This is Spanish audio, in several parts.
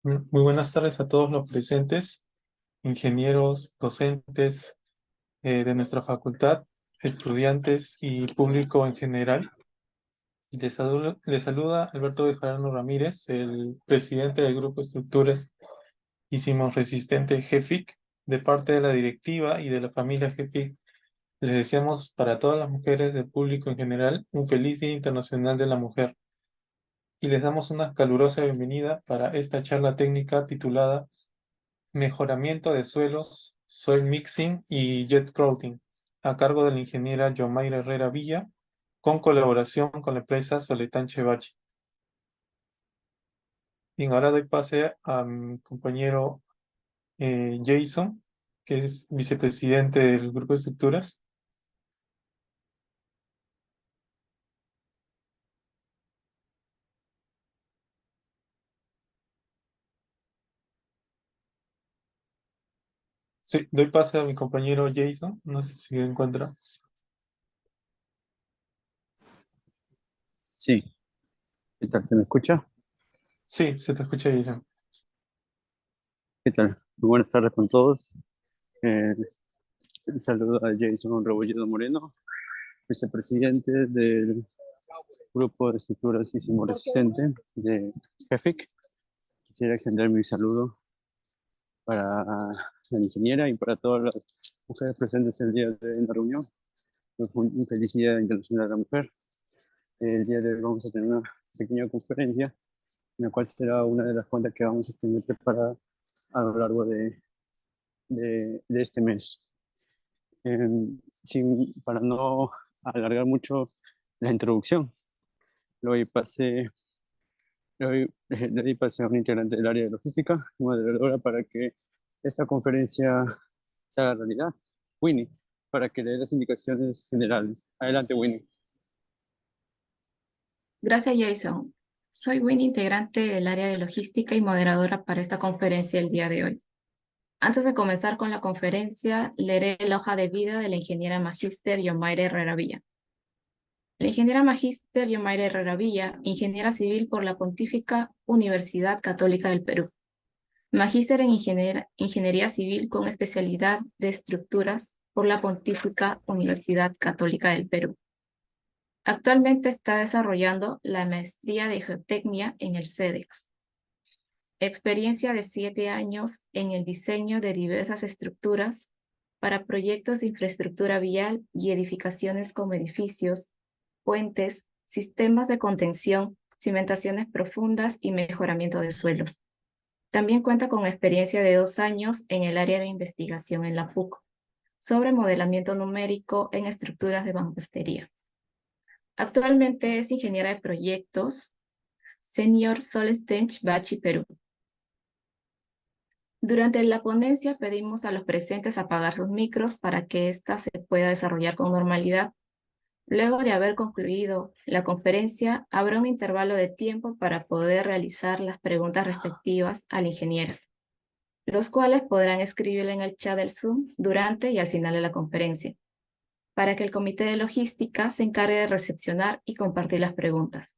Muy buenas tardes a todos los presentes, ingenieros, docentes de nuestra facultad, estudiantes y público en general. Les saluda Alberto Bejarano Ramírez, el presidente del Grupo Estructuras y Sismos Resistente GEFIC. De parte de la directiva y de la familia GEFIC, les deseamos para todas las mujeres del público en general un feliz Día Internacional de la Mujer y les damos una calurosa bienvenida para esta charla técnica titulada Mejoramiento de suelos, soil mixing y jet crowding, a cargo de la ingeniera Yomaira Herrera Villa, con colaboración con la empresa Soletán Chevachi. Bien, ahora doy pase a mi compañero Jason, que es vicepresidente del Grupo de Estructuras. Sí, doy pase a mi compañero Jason, no sé si se encuentra. Sí, ¿qué tal? ¿Se me escucha? Sí, se te escucha, Jason. ¿Qué tal? Muy buenas tardes con todos. Eh, Saludo a Jason Rebolledo Moreno, vicepresidente del Grupo de Estructuras y Sismo Resistente de GEFIC. Quisiera extender mi saludo para la ingeniera y para todas las mujeres presentes el día de la reunión. Un feliz Día Internacional de la Mujer. El día de hoy vamos a tener una pequeña conferencia, en la cual será una de las cuantas que vamos a tener preparada a lo largo de este mes. Para no alargar mucho la introducción, le doy pase, le doy pase a un integrante del área de logística, moderadora, para que esta conferencia se haga realidad. Winnie, para que le dé las indicaciones generales. Adelante, Winnie. Gracias, Jason. Soy Winnie, integrante del área de logística y moderadora para esta conferencia el día de hoy. Antes de comenzar con la conferencia, leeré la hoja de vida de la ingeniera magíster Yomaira Herrera Villa. La ingeniera magíster Yomaira Herrera Villa, ingeniera civil por la Pontífica Universidad Católica del Perú. Magíster en Ingeniería Civil con especialidad de estructuras por la Pontífica Universidad Católica del Perú. Actualmente está desarrollando la maestría de Geotecnia en el CEDEX. Experiencia de 7 años en el diseño de diversas estructuras para proyectos de infraestructura vial y edificaciones como edificios, puentes, sistemas de contención, cimentaciones profundas y mejoramiento de suelos. También cuenta con experiencia de 2 años en el área de investigación en la PUC sobre modelamiento numérico en estructuras de mampostería. Actualmente es ingeniera de proyectos Senior Soletán Chevachi Perú. Durante la ponencia pedimos a los presentes apagar sus micros para que ésta se pueda desarrollar con normalidad. Luego de haber concluido la conferencia, habrá un intervalo de tiempo para poder realizar las preguntas respectivas a la ingeniera, los cuales podrán escribirle en el chat del Zoom durante y al final de la conferencia, para que el comité de logística se encargue de recepcionar y compartir las preguntas.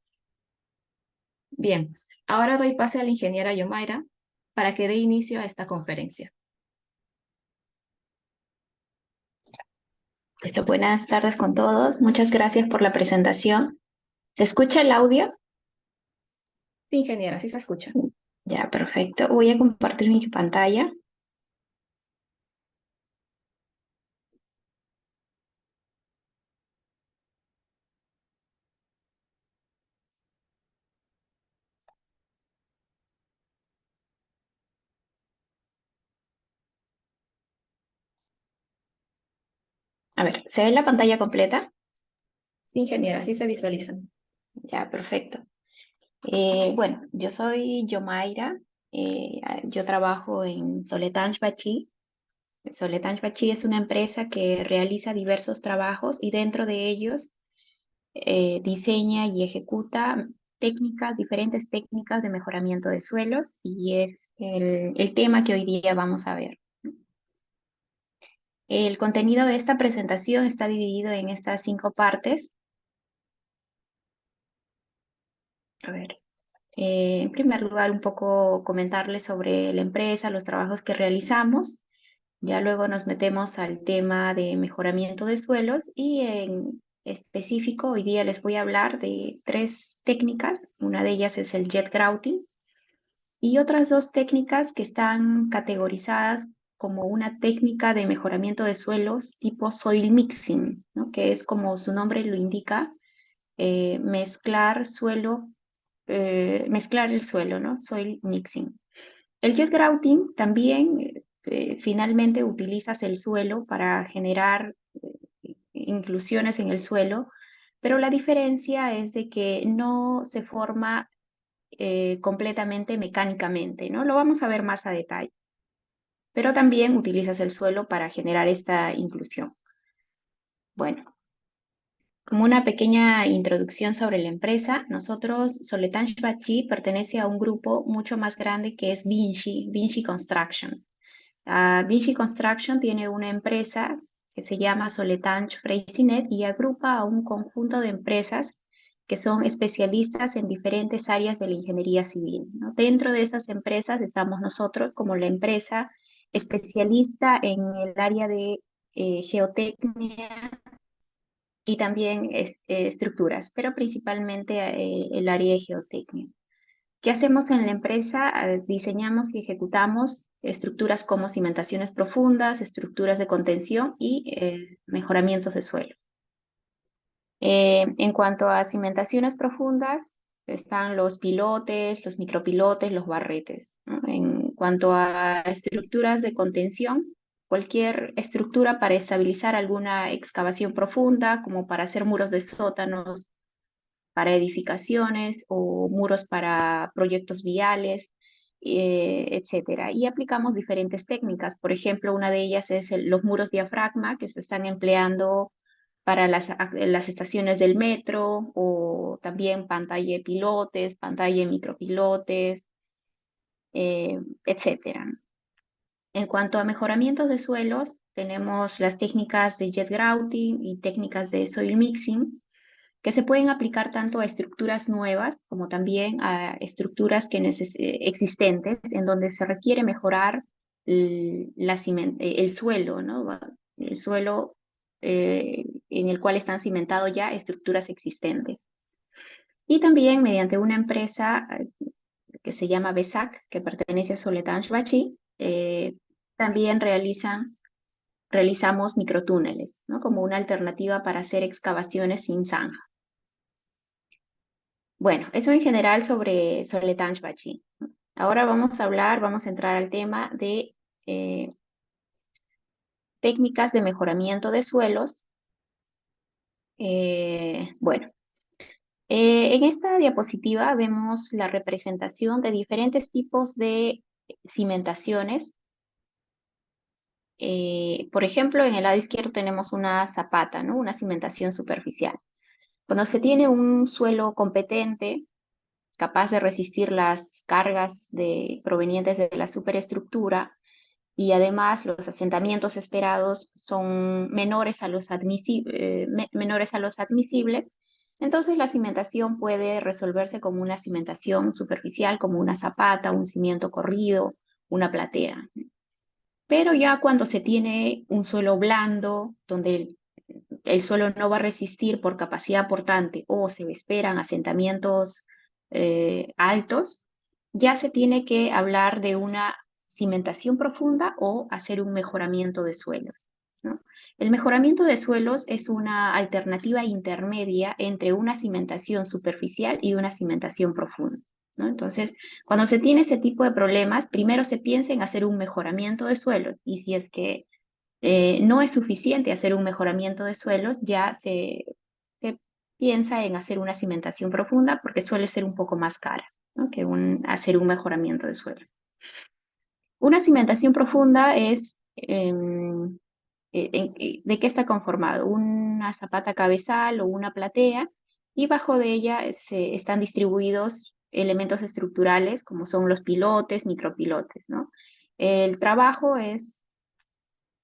Bien, ahora doy pase a la ingeniera Yomaira para que dé inicio a esta conferencia. Buenas tardes con todos. Muchas gracias por la presentación. ¿Se escucha el audio? Sí, ingeniera, sí se escucha. Ya, perfecto. Voy a compartir mi pantalla. A ver, ¿se ve la pantalla completa? Sí, ingeniera, sí se visualiza. Ya, perfecto. Bueno, yo soy Yomaira. Yo trabajo en Soletán Chevachi. Soletán Chevachi es una empresa que realiza diversos trabajos y dentro de ellos diseña y ejecuta diferentes técnicas de mejoramiento de suelos y es el tema que hoy día vamos a ver. El contenido de esta presentación está dividido en estas 5 partes. A ver. En primer lugar, un poco comentarles sobre la empresa, los trabajos que realizamos. Ya luego nos metemos al tema de mejoramiento de suelos y en específico hoy día les voy a hablar de 3 técnicas. Una de ellas es el jet grouting y otras 2 técnicas que están categorizadas como una técnica de mejoramiento de suelos tipo soil mixing, ¿no? Que es como su nombre lo indica, mezclar mezclar el suelo, ¿no? Soil mixing. El jet grouting también finalmente utilizas el suelo para generar inclusiones en el suelo, pero la diferencia es de que no se forma completamente mecánicamente, ¿no? Lo vamos a ver más a detalle, pero también utilizas el suelo para generar esta inclusión. Bueno, como una pequeña introducción sobre la empresa, nosotros, Soletanche Bachí, pertenece a un grupo mucho más grande que es Vinci Construction. Vinci Construction tiene una empresa que se llama Soletanche Freyssinet y agrupa a un conjunto de empresas que son especialistas en diferentes áreas de la ingeniería civil, ¿no? Dentro de esas empresas estamos nosotros como la empresa especialista en el área de geotecnia y también estructuras, pero principalmente el área de geotecnia. ¿Qué hacemos en la empresa? Diseñamos y ejecutamos estructuras como cimentaciones profundas, estructuras de contención y mejoramientos de suelo. En cuanto a cimentaciones profundas, están los pilotes, los micropilotes, los barretes, ¿no? En cuanto a estructuras de contención, cualquier estructura para estabilizar alguna excavación profunda, como para hacer muros de sótanos, para edificaciones o muros para proyectos viales, etcétera. Y aplicamos diferentes técnicas. Por ejemplo, una de ellas es los muros diafragma que se están empleando para las estaciones del metro o también pantalla de pilotes, pantalla de micropilotes, etcétera. En cuanto a mejoramientos de suelos, tenemos las técnicas de jet grouting y técnicas de soil mixing, que se pueden aplicar tanto a estructuras nuevas como también a estructuras existentes, en donde se requiere mejorar el suelo, ¿no? El suelo en el cual están cimentados ya estructuras existentes. Y también mediante una empresa que se llama BESAC, que pertenece a Soletanche Bachí, también realizamos microtúneles, ¿no? Como una alternativa para hacer excavaciones sin zanja. Bueno, eso en general sobre Soletanche Bachí. Ahora vamos a entrar al tema de técnicas de mejoramiento de suelos. Bueno, en esta diapositiva vemos la representación de diferentes tipos de cimentaciones. Por ejemplo, en el lado izquierdo tenemos una zapata, ¿no? Una cimentación superficial. Cuando se tiene un suelo competente, capaz de resistir las cargas provenientes de la superestructura, y además los asentamientos esperados son menores a los admisibles, entonces la cimentación puede resolverse como una cimentación superficial, como una zapata, un cimiento corrido, una platea. Pero ya cuando se tiene un suelo blando, donde el suelo no va a resistir por capacidad portante o se esperan asentamientos altos, ya se tiene que hablar de una cimentación profunda o hacer un mejoramiento de suelos, ¿no? El mejoramiento de suelos es una alternativa intermedia entre una cimentación superficial y una cimentación profunda, ¿no? Entonces, cuando se tiene este tipo de problemas, primero se piensa en hacer un mejoramiento de suelos y si es que no es suficiente hacer un mejoramiento de suelos, ya se piensa en hacer una cimentación profunda porque suele ser un poco más cara, ¿no? Que hacer un mejoramiento de suelo. Una cimentación profunda es, ¿de qué está conformado? Una zapata cabezal o una platea y bajo de ella están distribuidos elementos estructurales como son los pilotes, micropilotes, ¿no? El trabajo es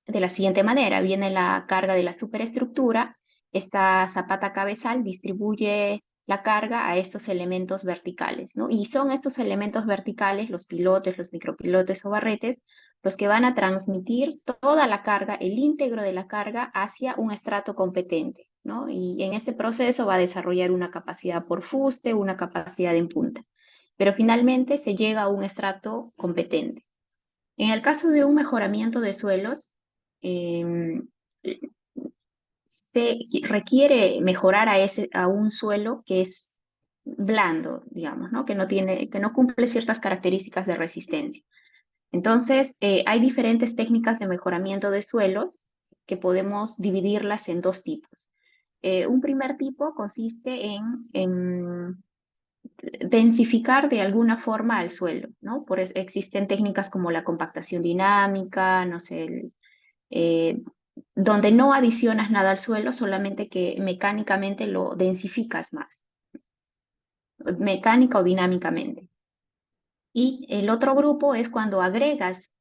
de la siguiente manera: viene la carga de la superestructura, esta zapata cabezal distribuye la carga a estos elementos verticales, ¿no? Y son estos elementos verticales, los pilotes, los micropilotes o barretes, los que van a transmitir toda la carga, el íntegro de la carga, hacia un estrato competente, ¿no? Y en este proceso va a desarrollar una capacidad por fuste, una capacidad en punta. Pero finalmente se llega a un estrato competente. En el caso de un mejoramiento de suelos, se requiere mejorar a un suelo que es blando, digamos, ¿no? Que no cumple ciertas características de resistencia. Entonces, hay diferentes técnicas de mejoramiento de suelos que podemos dividirlas en dos tipos. Un primer tipo consiste en densificar de alguna forma al suelo, ¿no? Existen técnicas como la compactación dinámica, no sé, donde no adicionas nada al suelo, solamente que mecánicamente lo densificas más, mecánica o dinámicamente. Y el otro grupo es cuando agregas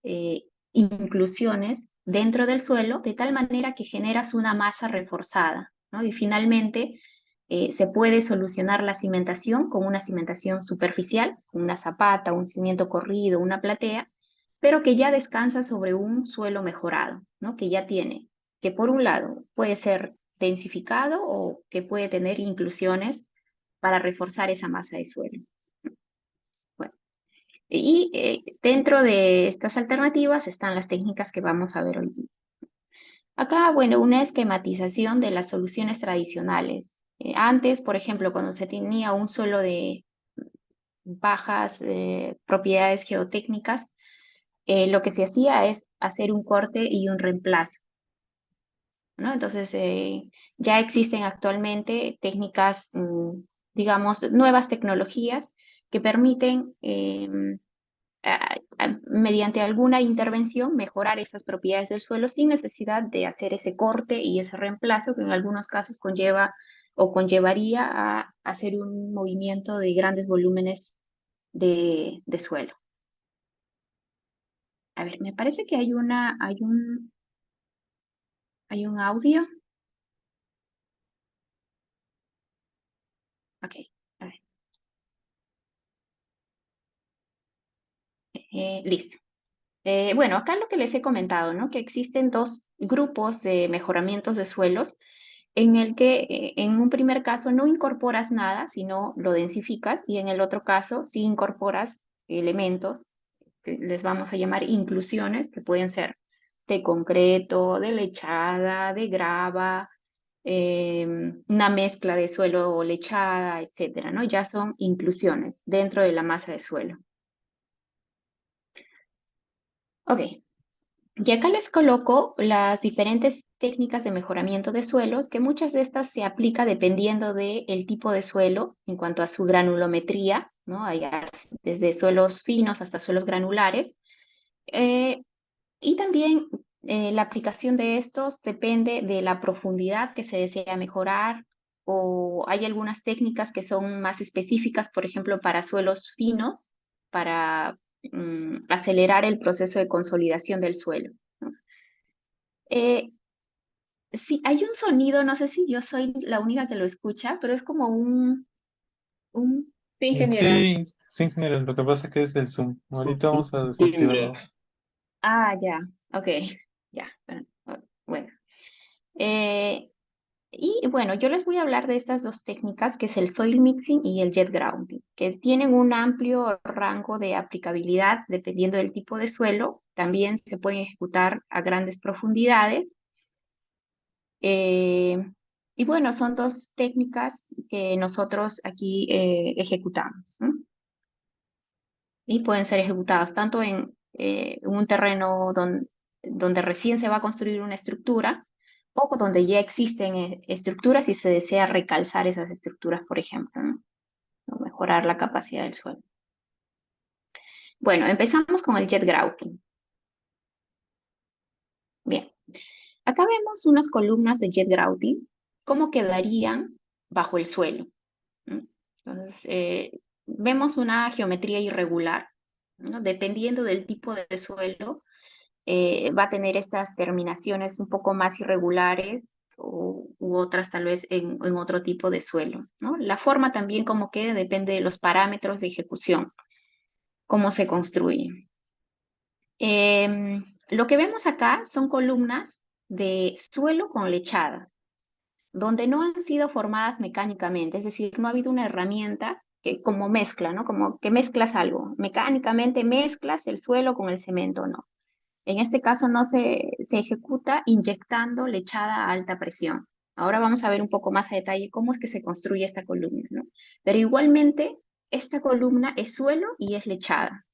inclusiones dentro del suelo de tal manera que generas una masa reforzada, ¿no? Y finalmente se puede solucionar la cimentación con una cimentación superficial, una zapata, un cimiento corrido, una platea, pero que ya descansa sobre un suelo mejorado, ¿no? Que ya tiene, que por un lado puede ser densificado o que puede tener inclusiones para reforzar esa masa de suelo. Bueno, y dentro de estas alternativas están las técnicas que vamos a ver hoy. Acá, bueno, una esquematización de las soluciones tradicionales. Antes, por ejemplo, cuando se tenía un suelo de bajas propiedades geotécnicas, lo que se hacía es hacer un corte y un reemplazo, ¿no? Entonces, ya existen actualmente técnicas, digamos, nuevas tecnologías que permiten, mediante alguna intervención, mejorar estas propiedades del suelo sin necesidad de hacer ese corte y ese reemplazo que en algunos casos conlleva o conllevaría a hacer un movimiento de grandes volúmenes de suelo. A ver, me parece que hay un audio. Ok, a ver. Listo. Bueno, acá lo que les he comentado, ¿no? Que existen dos grupos de mejoramientos de suelos en el que en un primer caso no incorporas nada, sino lo densificas, y en el otro caso sí incorporas elementos que les vamos a llamar inclusiones, que pueden ser de concreto, de lechada, de grava, una mezcla de suelo o lechada, etcétera, ¿no? Ya son inclusiones dentro de la masa de suelo. Ok, y acá les coloco las diferentes técnicas de mejoramiento de suelos, que muchas de estas se aplica dependiendo del tipo de suelo en cuanto a su granulometría, ¿no? Hay desde suelos finos hasta suelos granulares. Y también la aplicación de estos depende de la profundidad que se desea mejorar, o hay algunas técnicas que son más específicas, por ejemplo, para suelos finos, para acelerar el proceso de consolidación del suelo, ¿no? Sí, hay un sonido, no sé si yo soy la única que lo escucha, pero es como un... Sí, ingeniera. Sí, sí, ingeniero, lo que pasa es que es del Zoom. Ahorita vamos a Timbre. desactivarlo. Ah, ya, ok, ya, bueno. Eh, Y bueno, yo les voy a hablar de estas dos técnicas, que es el soil mixing y el jet grouting, que tienen un amplio rango de aplicabilidad dependiendo del tipo de suelo. También se pueden ejecutar a grandes profundidades. Eh, y bueno, son dos técnicas que nosotros aquí ejecutamos, ¿no? Y pueden ser ejecutadas tanto en un terreno donde recién se va a construir una estructura, o donde ya existen estructuras y se desea recalzar esas estructuras, por ejemplo, ¿no? O mejorar la capacidad del suelo. Bueno, empezamos con el jet grouting. Bien, acá vemos unas columnas de jet grouting, cómo quedarían bajo el suelo, ¿no? Entonces, vemos una geometría irregular, ¿no? Dependiendo del tipo de suelo, va a tener estas terminaciones un poco más irregulares, u otras tal vez en otro tipo de suelo, ¿no? La forma también como quede depende de los parámetros de ejecución, cómo se construye. Lo que vemos acá son columnas de suelo con lechada, donde no han sido formadas mecánicamente, es decir, no ha habido una herramienta que como mezcla, ¿no? Como que mezclas algo, mecánicamente mezclas el suelo con el cemento, ¿no? En este caso no se ejecuta inyectando lechada a alta presión. Ahora vamos a ver un poco más a detalle cómo es que se construye esta columna, ¿no? Pero igualmente, esta columna es suelo y es lechada.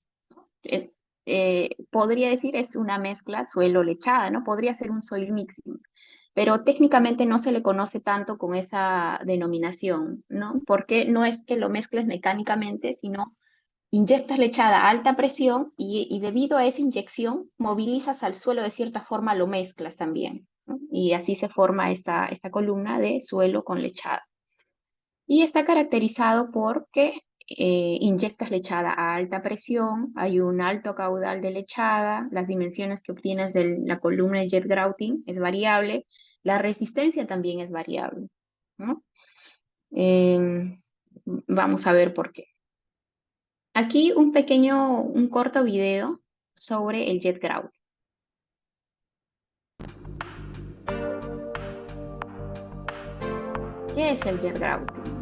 Podría decir es una mezcla suelo-lechada, ¿no? Podría ser un soil mixing, pero técnicamente no se le conoce tanto con esa denominación, ¿no? Porque no es que lo mezcles mecánicamente, sino inyectas lechada a alta presión y debido a esa inyección movilizas al suelo de cierta forma, lo mezclas también, ¿no? Y así se forma esta columna de suelo con lechada. Y está caracterizado porque inyectas lechada a alta presión, hay un alto caudal de lechada, las dimensiones que obtienes de la columna de jet grouting es variable, la resistencia también es variable, ¿no? Vamos a ver por qué. Aquí un corto video sobre el jet grouting. ¿Qué es el jet grouting?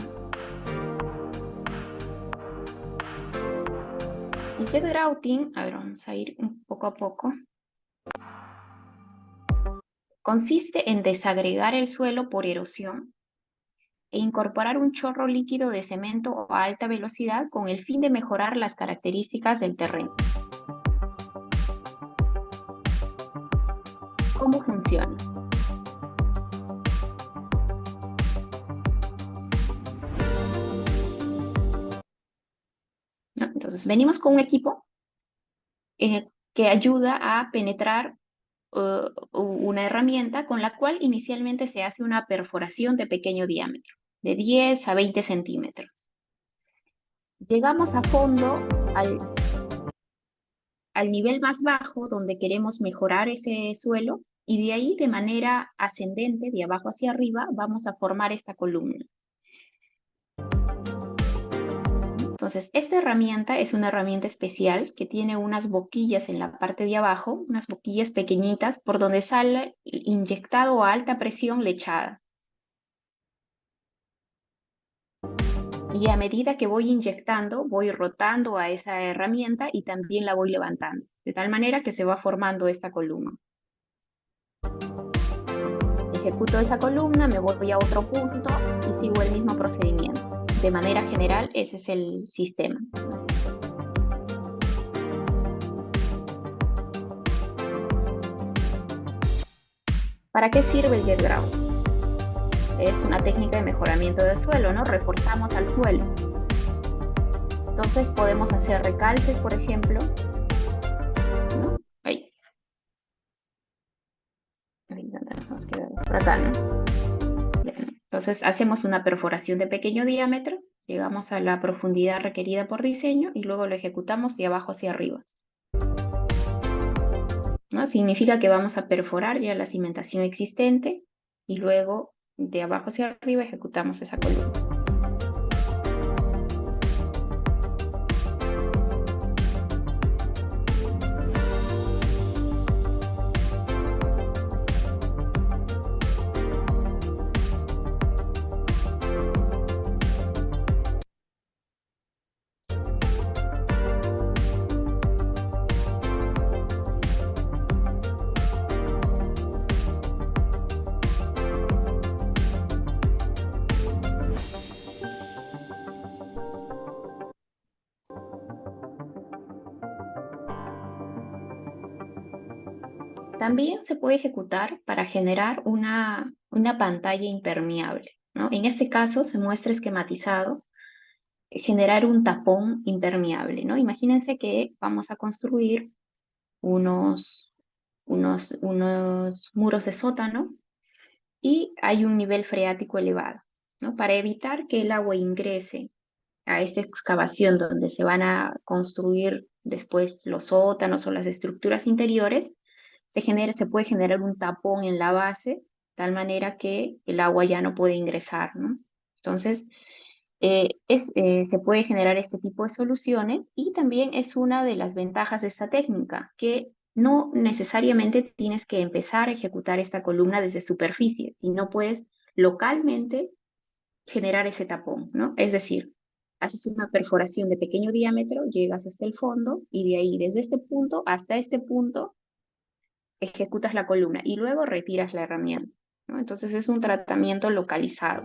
El jet grouting, a ver, vamos a ir un poco a poco. Consiste en desagregar el suelo por erosión e incorporar un chorro líquido de cemento a alta velocidad con el fin de mejorar las características del terreno. ¿Cómo funciona? ¿No? Entonces, venimos con un equipo que ayuda a penetrar una herramienta con la cual inicialmente se hace una perforación de pequeño diámetro, de 10 a 20 centímetros. Llegamos a fondo al nivel más bajo donde queremos mejorar ese suelo y de ahí de manera ascendente, de abajo hacia arriba, vamos a formar esta columna. Entonces, esta herramienta es una herramienta especial que tiene unas boquillas en la parte de abajo, unas boquillas pequeñitas por donde sale inyectado a alta presión lechada. Y a medida que voy inyectando, voy rotando a esa herramienta y también la voy levantando, de tal manera que se va formando esta columna. Ejecuto esa columna, me voy a otro punto y sigo el mismo procedimiento. De manera general, ese es el sistema. ¿Para qué sirve el jet grouting? Es una técnica de mejoramiento del suelo, ¿no? Reforzamos al suelo. Entonces podemos hacer recalces, por ejemplo, ¿no? Ahí. Nos queda por acá, ¿no? Entonces hacemos una perforación de pequeño diámetro, llegamos a la profundidad requerida por diseño y luego lo ejecutamos de abajo hacia arriba, ¿no? Significa que vamos a perforar ya la cimentación existente y luego de abajo hacia arriba ejecutamos esa columna. También se puede ejecutar para generar una pantalla impermeable, ¿no? En este caso se muestra esquematizado generar un tapón impermeable, ¿no? Imagínense que vamos a construir unos muros de sótano y hay un nivel freático elevado, ¿no? Para evitar que el agua ingrese a esta excavación donde se van a construir después los sótanos o las estructuras interiores, se puede generar un tapón en la base tal manera que el agua ya no puede ingresar, ¿no? Entonces, se puede generar este tipo de soluciones y también es una de las ventajas de esta técnica, que no necesariamente tienes que empezar a ejecutar esta columna desde superficie, sino puedes localmente generar ese tapón, ¿no? Es decir, haces una perforación de pequeño diámetro, llegas hasta el fondo y de ahí, desde este punto hasta este punto, ejecutas la columna y luego retiras la herramienta, ¿no? Entonces es un tratamiento localizado.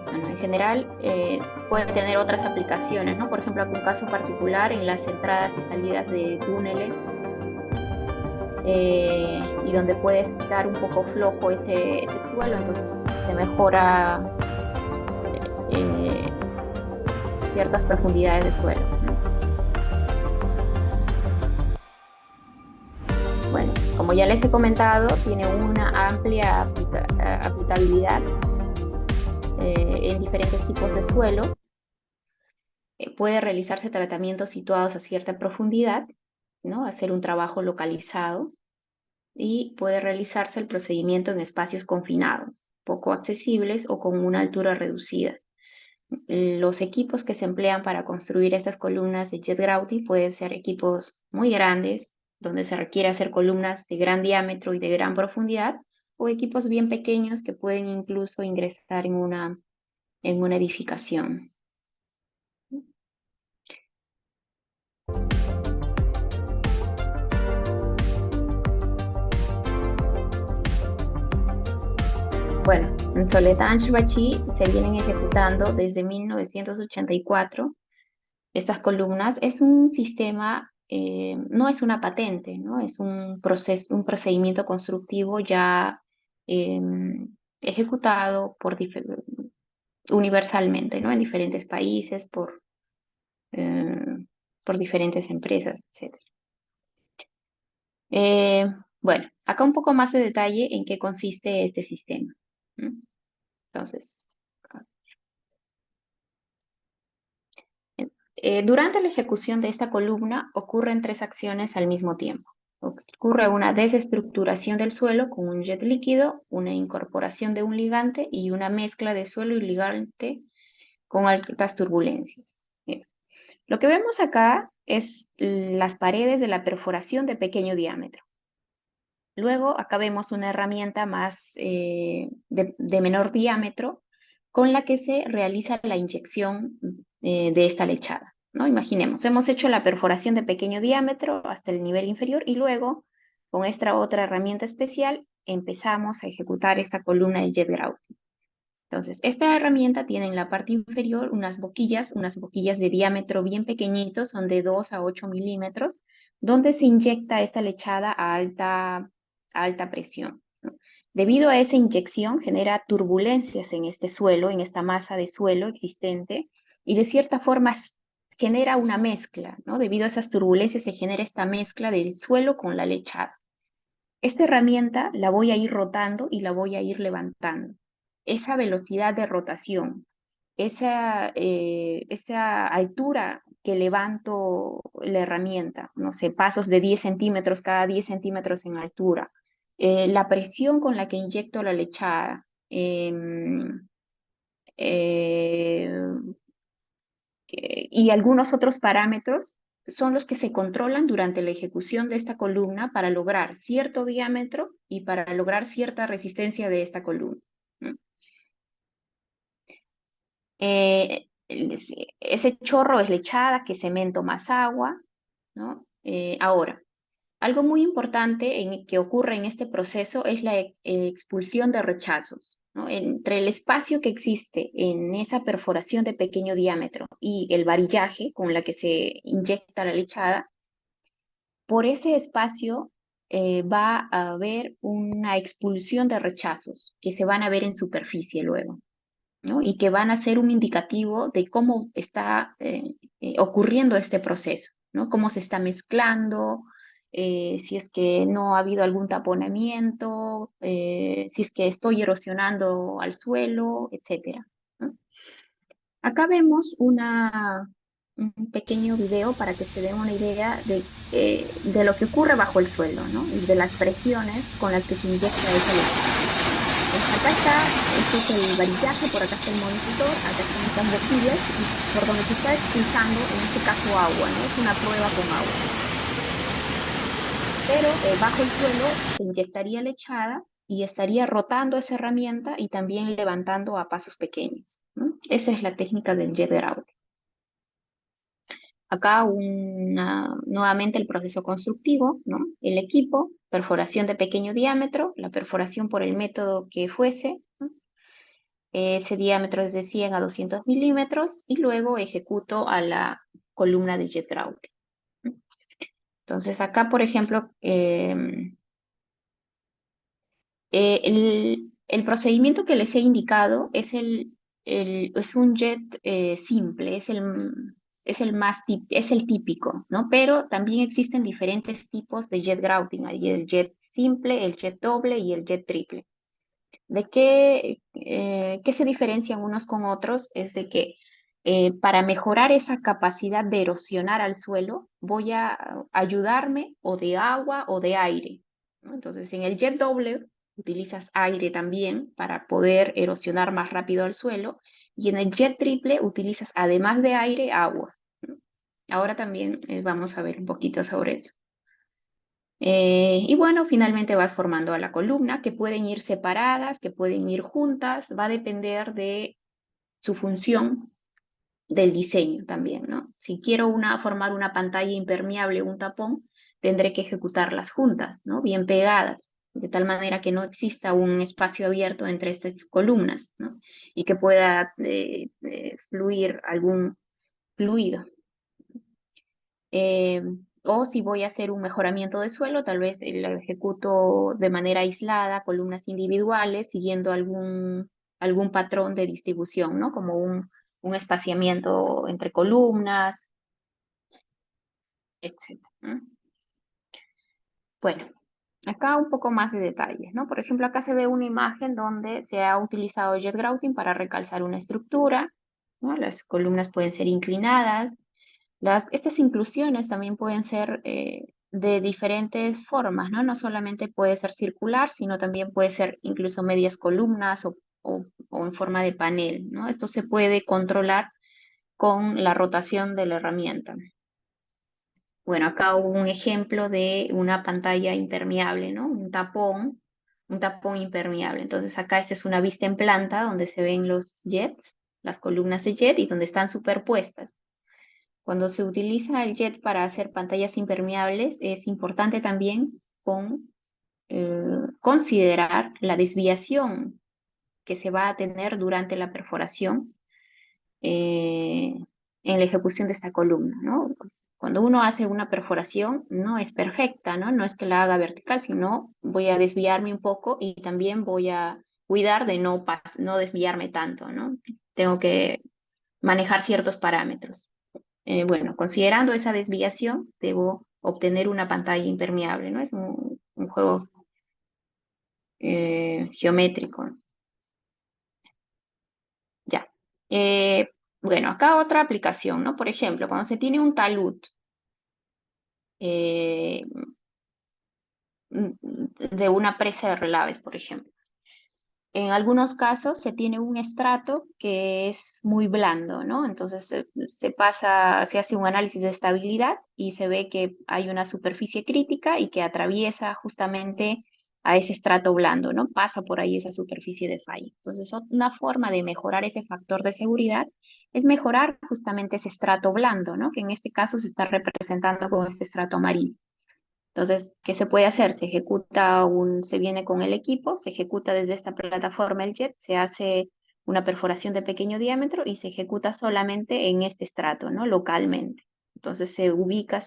Bueno, en general puede tener otras aplicaciones, ¿no? Por ejemplo, un caso particular en las entradas y salidas de túneles y donde puede estar un poco flojo ese suelo, entonces se mejora eh, ciertas profundidades de suelo, ¿no? Bueno, como ya les he comentado, tiene una amplia aplicabilidad en diferentes tipos de suelo. Puede realizarse tratamientos situados a cierta profundidad, ¿no? Hacer un trabajo localizado y puede realizarse el procedimiento en espacios confinados, poco accesibles o con una altura reducida. Los equipos que se emplean para construir estas columnas de jet grouting pueden ser equipos muy grandes, donde se requiere hacer columnas de gran diámetro y de gran profundidad, o equipos bien pequeños que pueden incluso ingresar en una edificación. Bueno, en Soletanche Bachí se vienen ejecutando desde 1984 estas columnas. Es un sistema, no es una patente, ¿no? Es un procedimiento constructivo ya ejecutado universalmente, ¿no? En diferentes países, eh, por diferentes empresas, etc. Bueno, acá un poco más de detalle en qué consiste este sistema, ¿no? Entonces, durante la ejecución de esta columna ocurren tres acciones al mismo tiempo. Ocurre una desestructuración del suelo con un jet líquido, una incorporación de un ligante y una mezcla de suelo y ligante con altas turbulencias. Bien. Lo que vemos acá es las paredes de la perforación de pequeño diámetro. Luego acá vemos una herramienta más de menor diámetro con la que se realiza la inyección de esta lechada, ¿no? Imaginemos, hemos hecho la perforación de pequeño diámetro hasta el nivel inferior y luego con esta otra herramienta especial empezamos a ejecutar esta columna de jet grouting. Entonces, esta herramienta tiene en la parte inferior unas boquillas de diámetro bien pequeñitos, son de 2 a 8 milímetros, donde se inyecta esta lechada a alta presión, ¿no? Debido a esa inyección genera turbulencias en este suelo, en esta masa de suelo existente, y de cierta forma genera una mezcla, ¿no? Debido a esas turbulencias se genera esta mezcla del suelo con la lechada. Esta herramienta la voy a ir rotando y la voy a ir levantando. Esa velocidad de rotación, esa altura que levanto la herramienta, no sé, pasos de 10 centímetros cada 10 centímetros en altura, la presión con la que inyecto la lechada, eh, y algunos otros parámetros son los que se controlan durante la ejecución de esta columna para lograr cierto diámetro y para lograr cierta resistencia de esta columna, ¿no? Ese chorro es lechada, que cemento más agua, ¿no? Ahora, algo muy importante que ocurre en este proceso es la expulsión de rechazos, ¿no? Entre el espacio que existe en esa perforación de pequeño diámetro y el varillaje con la que se inyecta la lechada, por ese espacio va a haber una expulsión de rechazos que se van a ver en superficie luego, ¿no? Y que van a ser un indicativo de cómo está ocurriendo este proceso, ¿no? Cómo se está mezclando, si es que no ha habido algún taponamiento, si es que estoy erosionando al suelo, etcétera, ¿no? Acá vemos un pequeño video para que se den una idea de lo que ocurre bajo el suelo, ¿no? Y de las presiones con las que se inyecta esa lechada. Pues acá está, este es el varillaje, por acá está el monitor, acá están estas boquillas, y por donde se está expulsando, en este caso agua, ¿no? Es una prueba con agua. Pero bajo el suelo se inyectaría lechada y estaría rotando esa herramienta y también levantando a pasos pequeños, ¿no? Esa es la técnica del jet grouting. Acá nuevamente el proceso constructivo, ¿no? El equipo, perforación de pequeño diámetro, la perforación por el método que fuese, ¿no? Ese diámetro es de 100 a 200 milímetros y luego ejecuto a la columna de jet grouting, ¿no? Entonces acá, por ejemplo, el procedimiento que les he indicado es es un jet simple, es es el típico, ¿no? Pero también existen diferentes tipos de jet grouting. Hay el jet simple, el jet doble y el jet triple. ¿De qué se diferencian unos con otros? Es de que para mejorar esa capacidad de erosionar al suelo, voy a ayudarme o de agua o de aire, ¿no? Entonces, en el jet doble utilizas aire también para poder erosionar más rápido al suelo, y en el jet triple utilizas además de aire, agua, ¿no? Ahora también vamos a ver un poquito sobre eso. Y bueno, finalmente vas formando a la columna, que pueden ir separadas, que pueden ir juntas, va a depender de su función, del diseño también, ¿no? Si quiero formar una pantalla impermeable, un tapón, tendré que ejecutarlas juntas, ¿no? Bien pegadas, de tal manera que no exista un espacio abierto entre estas columnas, ¿no? Y que pueda fluir algún fluido. Eh, o si voy a hacer un mejoramiento de suelo, tal vez lo ejecuto de manera aislada, columnas individuales, siguiendo algún patrón de distribución, ¿no? Como un espaciamiento entre columnas, etc., ¿no? Bueno, acá un poco más de detalles, ¿no? Por ejemplo, acá se ve una imagen donde se ha utilizado jet grouting para recalzar una estructura, ¿no? Las columnas pueden ser inclinadas. Estas inclusiones también pueden ser de diferentes formas, ¿no? No solamente puede ser circular, sino también puede ser incluso medias columnas o en forma de panel, ¿no? Esto se puede controlar con la rotación de la herramienta. Bueno, acá hubo un ejemplo de una pantalla impermeable, ¿no? Un tapón impermeable. Entonces acá esta es una vista en planta donde se ven los jets, las columnas de jet y donde están superpuestas. Cuando se utiliza el jet para hacer pantallas impermeables, es importante también considerar la desviación que se va a tener durante la perforación en la ejecución de esta columna, ¿no? Cuando uno hace una perforación, no es perfecta, ¿no? No es que la haga vertical, sino voy a desviarme un poco y también voy a cuidar de no desviarme tanto, ¿no? Tengo que manejar ciertos parámetros. Bueno, considerando esa desviación, debo obtener una pantalla impermeable, ¿no? Es un juego geométrico, ¿no? Ya. Bueno, acá otra aplicación, ¿no? Por ejemplo, cuando se tiene un talud eh, de una presa de relaves, por ejemplo. En algunos casos se tiene un estrato que es muy blando, ¿no? Entonces se hace un análisis de estabilidad y se ve que hay una superficie crítica y que atraviesa justamente a ese estrato blando, ¿no? Pasa por ahí esa superficie de falla. Entonces, una forma de mejorar ese factor de seguridad es mejorar justamente ese estrato blando, ¿no? Que en este caso se está representando con este estrato amarillo. Entonces, ¿qué se puede hacer? Se viene con el equipo, se ejecuta desde esta plataforma el jet, se hace una perforación de pequeño diámetro y se ejecuta solamente en este estrato, ¿no? Localmente. Entonces se ubica,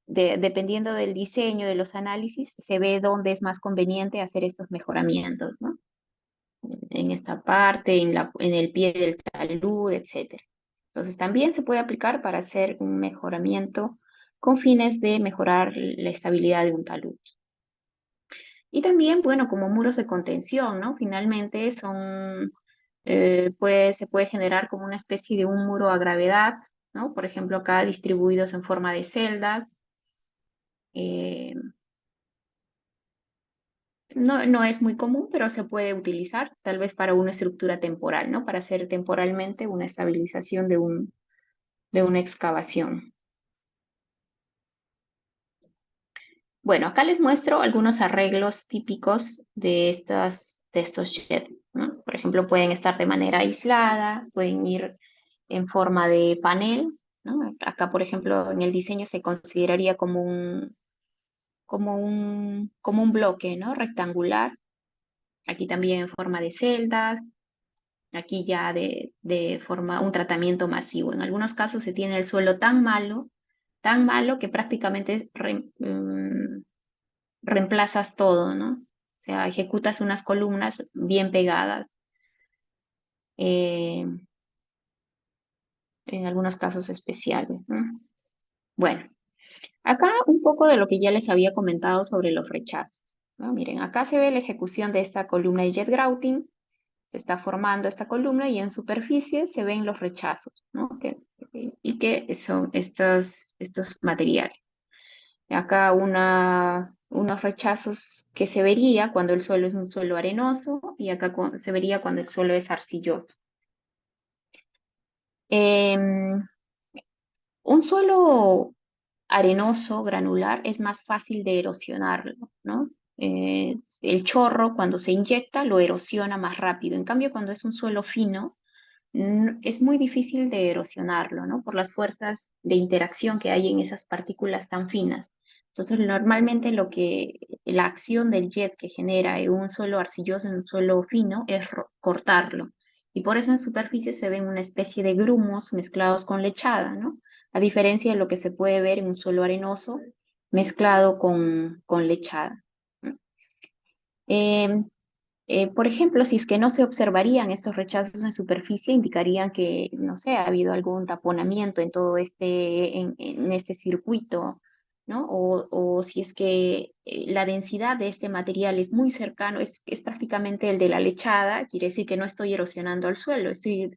dependiendo del diseño, de los análisis, se ve dónde es más conveniente hacer estos mejoramientos, ¿no? En esta parte, en el pie del talud, etc. Entonces también se puede aplicar para hacer un mejoramiento con fines de mejorar la estabilidad de un talud. Y también, bueno, como muros de contención, ¿no? Finalmente son se puede generar como una especie de un muro a gravedad, ¿no? Por ejemplo, acá distribuidos en forma de celdas. No es muy común, pero se puede utilizar tal vez para una estructura temporal, ¿no? Para hacer temporalmente una estabilización de una excavación. Bueno, acá les muestro algunos arreglos típicos de estos jets, ¿no? Por ejemplo, pueden estar de manera aislada, pueden ir en forma de panel, ¿no? Acá, por ejemplo, en el diseño se consideraría como un bloque, ¿no? Rectangular. Aquí también en forma de celdas. Aquí ya de forma, un tratamiento masivo. En algunos casos se tiene el suelo tan malo que prácticamente reemplazas todo, ¿no? O sea, ejecutas unas columnas bien pegadas. En algunos casos especiales, ¿no? Bueno, acá un poco de lo que ya les había comentado sobre los rechazos, ¿no? Miren, acá se ve la ejecución de esta columna de jet grouting. Se está formando esta columna y en superficie se ven los rechazos, ¿no? Y que son estos materiales. Acá unos rechazos que se vería cuando el suelo es un suelo arenoso y acá se vería cuando el suelo es arcilloso. Un suelo arenoso, granular, es más fácil de erosionarlo, ¿no? El chorro cuando se inyecta lo erosiona más rápido. En cambio, cuando es un suelo fino, es muy difícil de erosionarlo, ¿no? Por las fuerzas de interacción que hay en esas partículas tan finas. Entonces, normalmente la acción del jet que genera en un suelo arcilloso, en un suelo fino, es cortarlo. Y por eso en superficie se ven una especie de grumos mezclados con lechada, ¿no? A diferencia de lo que se puede ver en un suelo arenoso mezclado con lechada. Eh, por ejemplo, si es que no se observarían estos rechazos en superficie, indicarían que, no sé, ha habido algún taponamiento en todo en este circuito, ¿no? O si es que la densidad de este material es muy cercano, es prácticamente el de la lechada, quiere decir que no estoy erosionando al suelo, estoy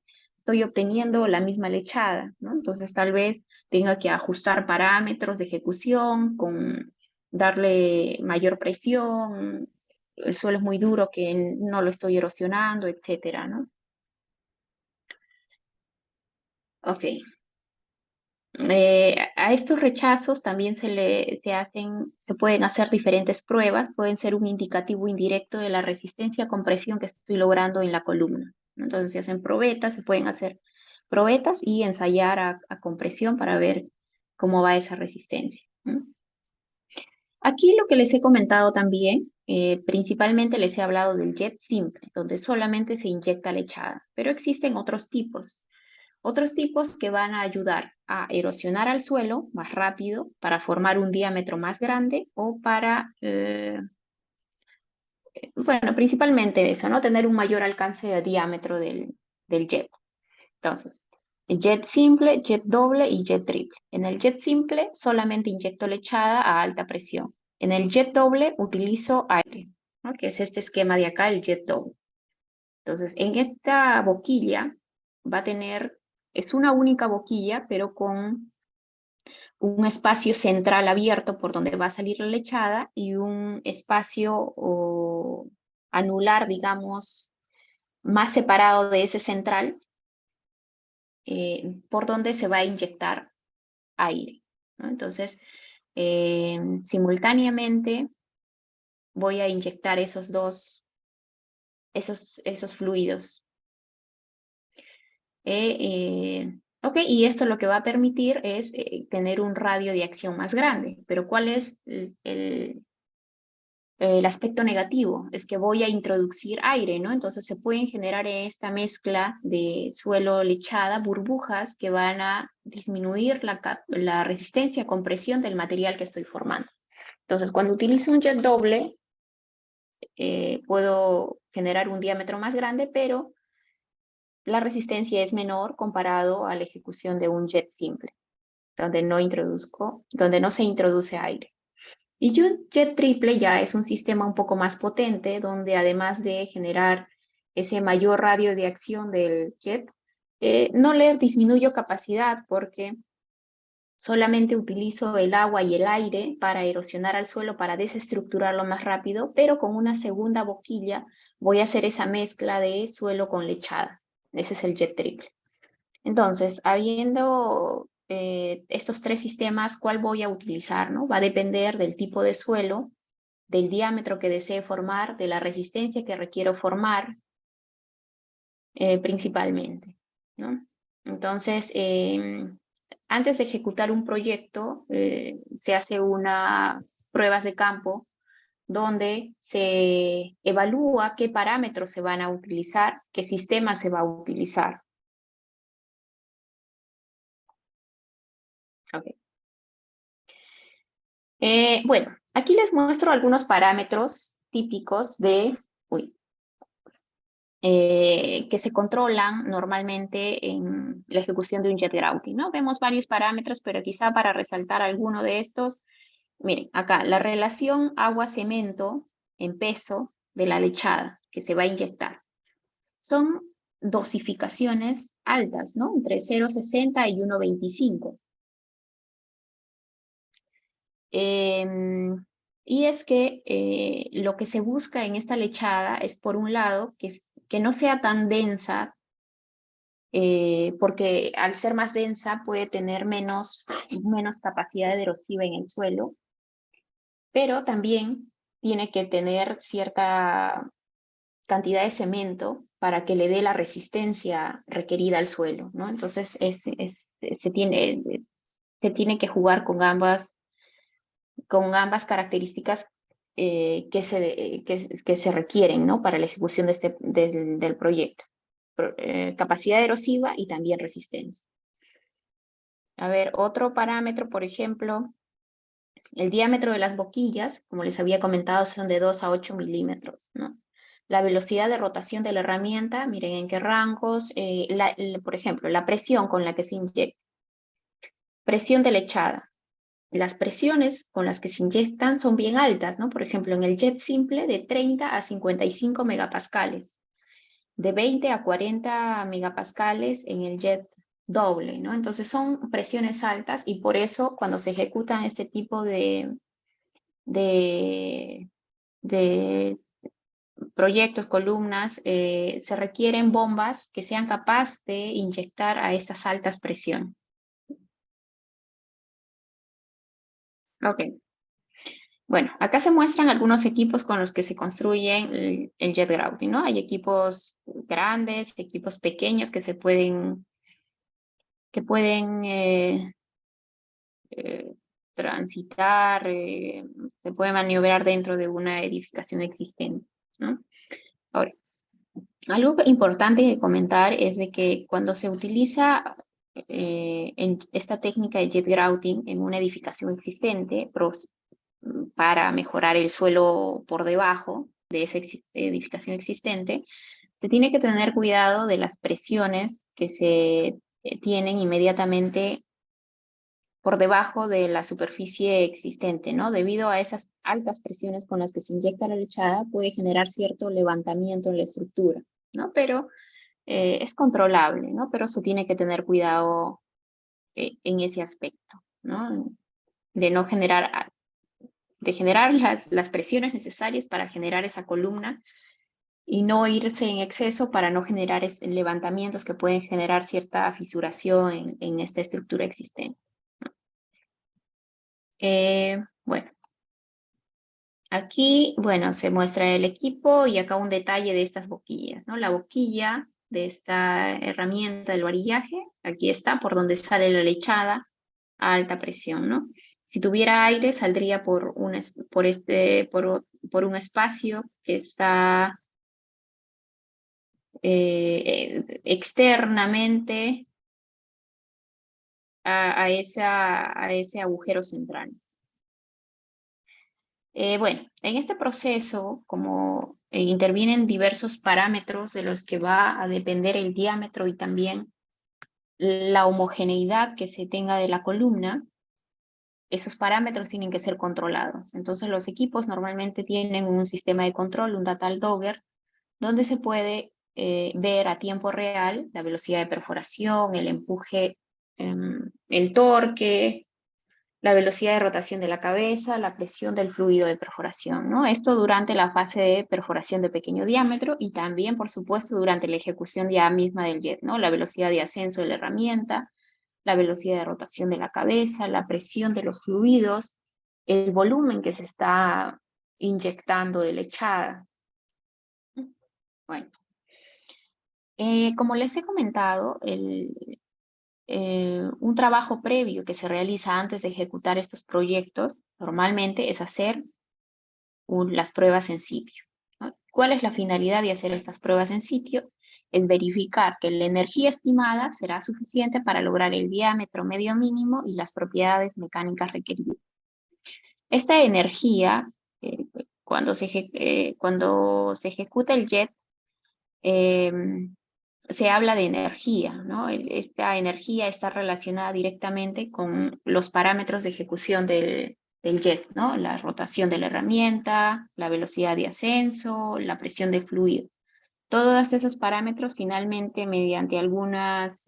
obteniendo la misma lechada, ¿no? Entonces tal vez tenga que ajustar parámetros de ejecución, darle mayor presión, el suelo es muy duro que no lo estoy erosionando, etcétera, ¿no? Ok. A estos rechazos también se pueden hacer diferentes pruebas, pueden ser un indicativo indirecto de la resistencia a compresión que estoy logrando en la columna, ¿no? Entonces se hacen probetas, se pueden hacer probetas y ensayar a compresión para ver cómo va esa resistencia, ¿no? Aquí lo que les he comentado también, principalmente les he hablado del jet simple, donde solamente se inyecta lechada, pero existen otros tipos que van a ayudar a erosionar al suelo más rápido para formar un diámetro más grande o bueno, principalmente eso, ¿no? Tener un mayor alcance de diámetro del jet. Entonces, jet simple, jet doble y jet triple. En el jet simple solamente inyecto lechada a alta presión. En el jet doble utilizo aire, ¿no? Que es este esquema de acá, el jet doble. Entonces, en esta boquilla es una única boquilla, pero con un espacio central abierto por donde va a salir la lechada y un espacio anular, digamos, más separado de ese central, por donde se va a inyectar aire, ¿no? Entonces, simultáneamente voy a inyectar esos fluidos. Ok, y esto lo que va a permitir es tener un radio de acción más grande, pero ¿cuál es el aspecto negativo? Es que voy a introducir aire, ¿no? Entonces se pueden generar en esta mezcla de suelo lechada burbujas que van a disminuir la resistencia a compresión del material que estoy formando. Entonces, cuando utilizo un jet doble, puedo generar un diámetro más grande, pero la resistencia es menor comparado a la ejecución de un jet simple, donde no se introduce aire. Y un jet triple ya es un sistema un poco más potente, donde además de generar ese mayor radio de acción del jet, no le disminuyo capacidad porque solamente utilizo el agua y el aire para erosionar al suelo, para desestructurarlo más rápido, pero con una segunda boquilla voy a hacer esa mezcla de suelo con lechada. Ese es el jet triple. Entonces, habiendo estos tres sistemas, ¿cuál voy a utilizar, no? Va a depender del tipo de suelo, del diámetro que desee formar, de la resistencia que requiero formar, principalmente, ¿no? Entonces, antes de ejecutar un proyecto, se hace unas pruebas de campo donde se evalúa qué parámetros se van a utilizar, qué sistema se va a utilizar. Okay. Bueno, aquí les muestro algunos parámetros típicos de, que se controlan normalmente en la ejecución de un jet grouting, ¿no? Vemos varios parámetros, pero quizá para resaltar alguno de estos, miren, acá, la relación agua-cemento en peso de la lechada que se va a inyectar. Son dosificaciones altas, ¿no? Entre 0,60 y 1,25. Y es que lo que se busca en esta lechada es, por un lado, que no sea tan densa, porque al ser más densa puede tener menos capacidad erosiva en el suelo, pero también tiene que tener cierta cantidad de cemento para que le dé la resistencia requerida al suelo, ¿no? Entonces se tiene que jugar con ambas características que se requieren, ¿no? Para la ejecución del proyecto. Capacidad erosiva y también resistencia. A ver, otro parámetro, por ejemplo, el diámetro de las boquillas, como les había comentado, son de 2 a 8 milímetros, ¿no? La velocidad de rotación de la herramienta, miren en qué rangos, por ejemplo, la presión con la que se inyecta. Presión de lechada. Las presiones con las que se inyectan son bien altas, ¿no? Por ejemplo, en el jet simple de 30 a 55 megapascales, de 20 a 40 megapascales en el jet doble, ¿no? Entonces son presiones altas y por eso cuando se ejecutan este tipo de proyectos, columnas, se requieren bombas que sean capaces de inyectar a estas altas presiones. Ok. Bueno, acá se muestran algunos equipos con los que se construyen el jet grouting, ¿no? Hay equipos grandes, equipos pequeños que pueden transitar, se puede maniobrar dentro de una edificación existente, ¿no? Ahora, algo importante de comentar es de que cuando se utiliza en esta técnica de jet grouting en una edificación existente, para mejorar el suelo por debajo de esa edificación existente, se tiene que tener cuidado de las presiones que se tienen inmediatamente por debajo de la superficie existente, ¿no? Debido a esas altas presiones con las que se inyecta la lechada, puede generar cierto levantamiento en la estructura, ¿no? Pero es controlable, ¿no? Pero se tiene que tener cuidado en ese aspecto, ¿no? De no generar las presiones necesarias para generar esa columna y no irse en exceso para no generar levantamientos que pueden generar cierta fisuración en esta estructura existente. Bueno, aquí, bueno, se muestra el equipo y acá un detalle de estas boquillas, ¿no? La boquilla de esta herramienta del varillaje, aquí está, por donde sale la lechada a alta presión, ¿no? Si tuviera aire, saldría por un espacio que está externamente a ese agujero central. Bueno, en este proceso, como intervienen diversos parámetros de los que va a depender el diámetro y también la homogeneidad que se tenga de la columna, esos parámetros tienen que ser controlados. Entonces los equipos normalmente tienen un sistema de control, un data logger, donde se puede ver a tiempo real la velocidad de perforación, el empuje, el torque, la velocidad de rotación de la cabeza, la presión del fluido de perforación, ¿no? Esto durante la fase de perforación de pequeño diámetro y también, por supuesto, durante la ejecución ya misma del jet, ¿no? La velocidad de ascenso de la herramienta, la velocidad de rotación de la cabeza, la presión de los fluidos, el volumen que se está inyectando de lechada. Bueno, como les he comentado, un trabajo previo que se realiza antes de ejecutar estos proyectos normalmente es hacer las pruebas en sitio, ¿no? ¿Cuál es la finalidad de hacer estas pruebas en sitio? Es verificar que la energía estimada será suficiente para lograr el diámetro medio mínimo y las propiedades mecánicas requeridas. Esta energía, cuando se ejecuta el jet, se habla de energía, ¿no? Esta energía está relacionada directamente con los parámetros de ejecución del jet, ¿no? La rotación de la herramienta, la velocidad de ascenso, la presión del fluido. Todos esos parámetros finalmente mediante algunas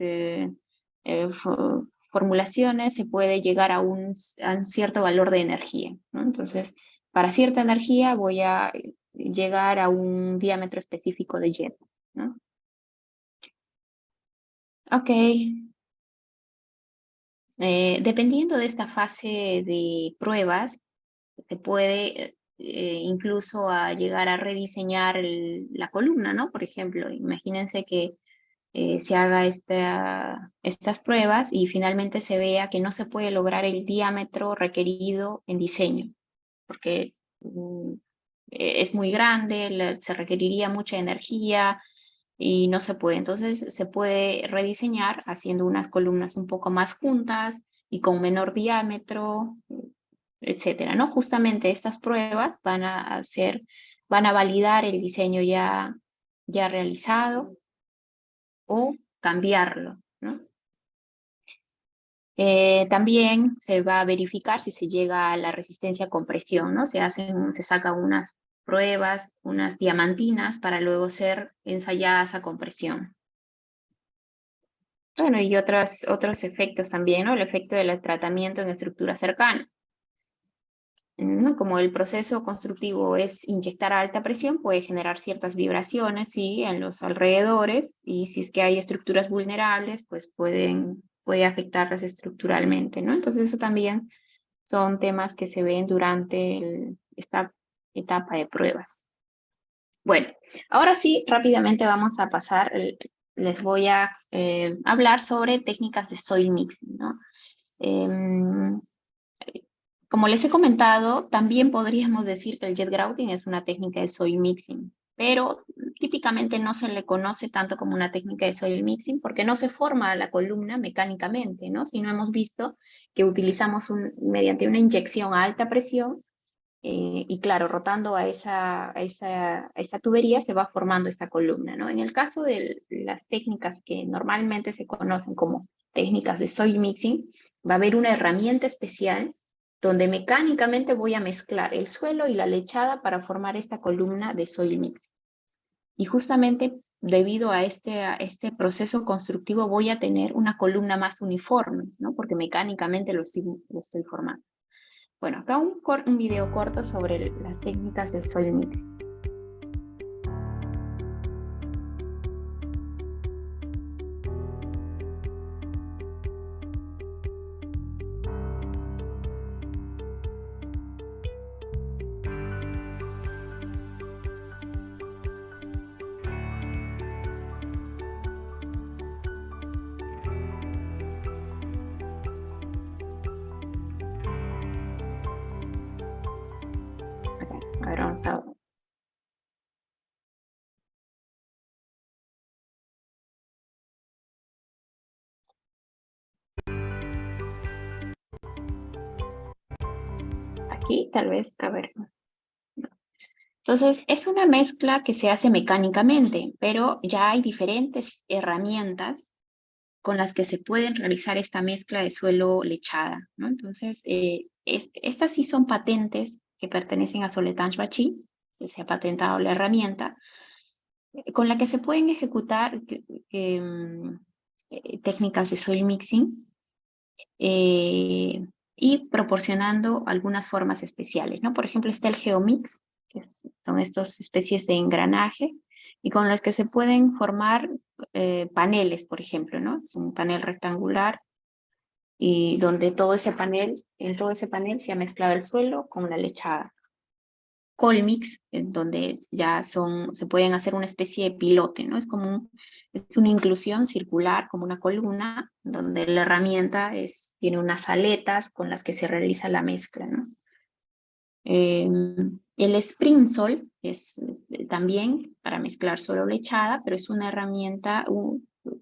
formulaciones se puede llegar a un cierto valor de energía, ¿no? Entonces, para cierta energía voy a llegar a un diámetro específico de jet, ¿no? Ok. Dependiendo de esta fase de pruebas, se puede incluso llegar a rediseñar la columna, ¿no? Por ejemplo, imagínense que se haga estas pruebas y finalmente se vea que no se puede lograr el diámetro requerido en diseño, porque es muy grande, se requeriría mucha energía y no se puede. Entonces se puede rediseñar haciendo unas columnas un poco más juntas y con menor diámetro, etcétera, ¿no? Justamente estas pruebas van a validar el diseño ya realizado o cambiarlo, ¿no? También se va a verificar si se llega a la resistencia a compresión, ¿no? Se sacan unas pruebas, unas diamantinas para luego ser ensayadas a compresión. Bueno, y otros efectos también, ¿no? El efecto del tratamiento en estructuras cercanas, ¿no? Como el proceso constructivo es inyectar a alta presión, puede generar ciertas vibraciones, ¿sí? En los alrededores, y si es que hay estructuras vulnerables, pues puede afectarlas estructuralmente, ¿no? Entonces eso también son temas que se ven durante esta etapa de pruebas. Bueno, ahora sí, rápidamente vamos a pasar, les voy a hablar sobre técnicas de soil mixing, ¿no? Como les he comentado, también podríamos decir que el jet grouting es una técnica de soil mixing, pero típicamente no se le conoce tanto como una técnica de soil mixing porque no se forma la columna mecánicamente, ¿no? Sino hemos visto que utilizamos mediante una inyección a alta presión y claro, rotando a esa tubería se va formando esta columna, ¿no? En el caso de las técnicas que normalmente se conocen como técnicas de soil mixing, va a haber una herramienta especial donde mecánicamente voy a mezclar el suelo y la lechada para formar esta columna de soil mixing. Y justamente debido a este proceso constructivo voy a tener una columna más uniforme, ¿no? Porque mecánicamente lo estoy formando. Bueno, acá un video corto sobre las técnicas del soil mixing. Okay, a ver, vamos a... Aquí, tal vez, a ver. Entonces, es una mezcla que se hace mecánicamente, pero ya hay diferentes herramientas con las que se pueden realizar esta mezcla de suelo lechada, ¿no? Entonces, estas sí son patentes que pertenecen a Soletanche Bachí, que se ha patentado la herramienta. con la que se pueden ejecutar técnicas de soil mixing y proporcionando algunas formas especiales, ¿no? Por ejemplo, está el geomix, que son estas especies de engranaje, y con las que se pueden formar paneles, por ejemplo, ¿no? Es un panel rectangular y donde en todo ese panel se ha mezclado el suelo con la lechada. Colmix, en donde ya se pueden hacer una especie de pilote, ¿no? Es una inclusión circular, como una columna, donde la herramienta tiene unas aletas con las que se realiza la mezcla, ¿no? El Sprinsol es también para mezclar solo lechada, pero es una herramienta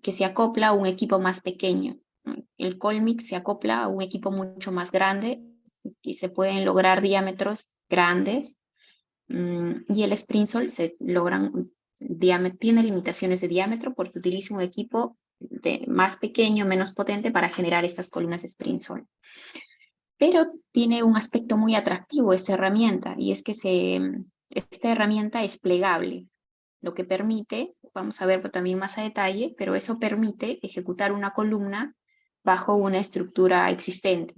que se acopla a un equipo más pequeño, ¿no? El Colmix se acopla a un equipo mucho más grande y se pueden lograr diámetros grandes. Y el Sprinsol tiene limitaciones de diámetro porque utiliza un equipo más pequeño, menos potente para generar estas columnas Sprinsol. Pero tiene un aspecto muy atractivo esta herramienta, y es que esta herramienta es plegable, lo que permite, vamos a ver también más a detalle, pero eso permite ejecutar una columna bajo una estructura existente,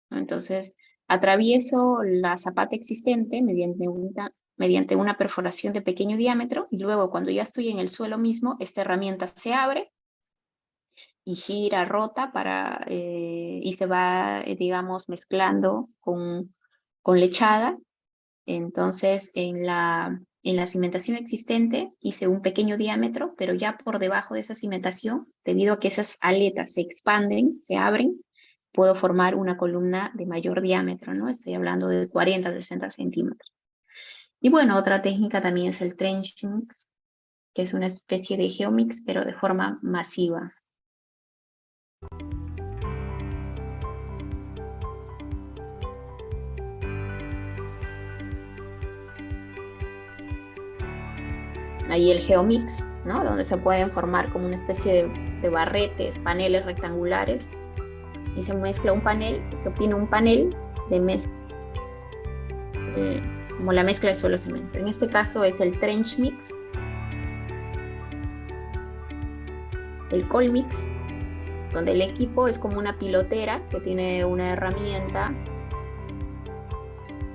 ¿no? Entonces, atravieso la zapata existente mediante una perforación de pequeño diámetro, y luego cuando ya estoy en el suelo mismo, esta herramienta se abre y gira, rota y se va, digamos, mezclando con lechada. Entonces, en la cimentación existente hice un pequeño diámetro, pero ya por debajo de esa cimentación, debido a que esas aletas se expanden, se abren, puedo formar una columna de mayor diámetro, ¿no? Estoy hablando de 40, 60 centímetros. Y bueno, otra técnica también es el trench mix, que es una especie de geomix, pero de forma masiva. Ahí el geomix, ¿no? Donde se pueden formar como una especie de barretes, paneles rectangulares, y se mezcla un panel, se obtiene un panel de mezcla, como la mezcla de suelo-cemento. En este caso es el trench mix, el colmix, donde el equipo es como una pilotera que tiene una herramienta,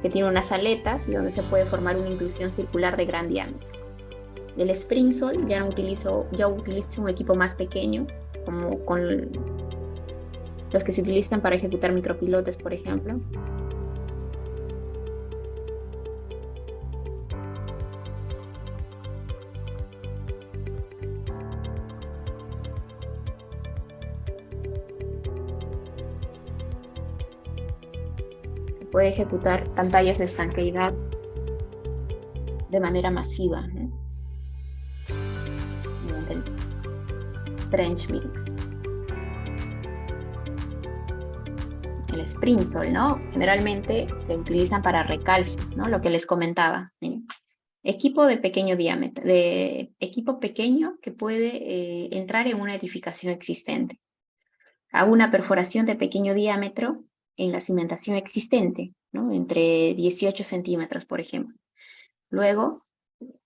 que tiene unas aletas y donde se puede formar una inclusión circular de gran diámetro. El Sprinsol ya utilizo un equipo más pequeño, como con los que se utilizan para ejecutar micropilotes, por ejemplo. Se puede ejecutar pantallas de estanqueidad de manera masiva, ¿no? Mediante el trench mix. El Sprinsol, ¿no? Generalmente se utilizan para recalces, ¿no? Lo que les comentaba. Equipo de pequeño diámetro, de equipo pequeño que puede entrar en una edificación existente. Hago una perforación de pequeño diámetro en la cimentación existente, ¿no? Entre 18 centímetros, por ejemplo. Luego,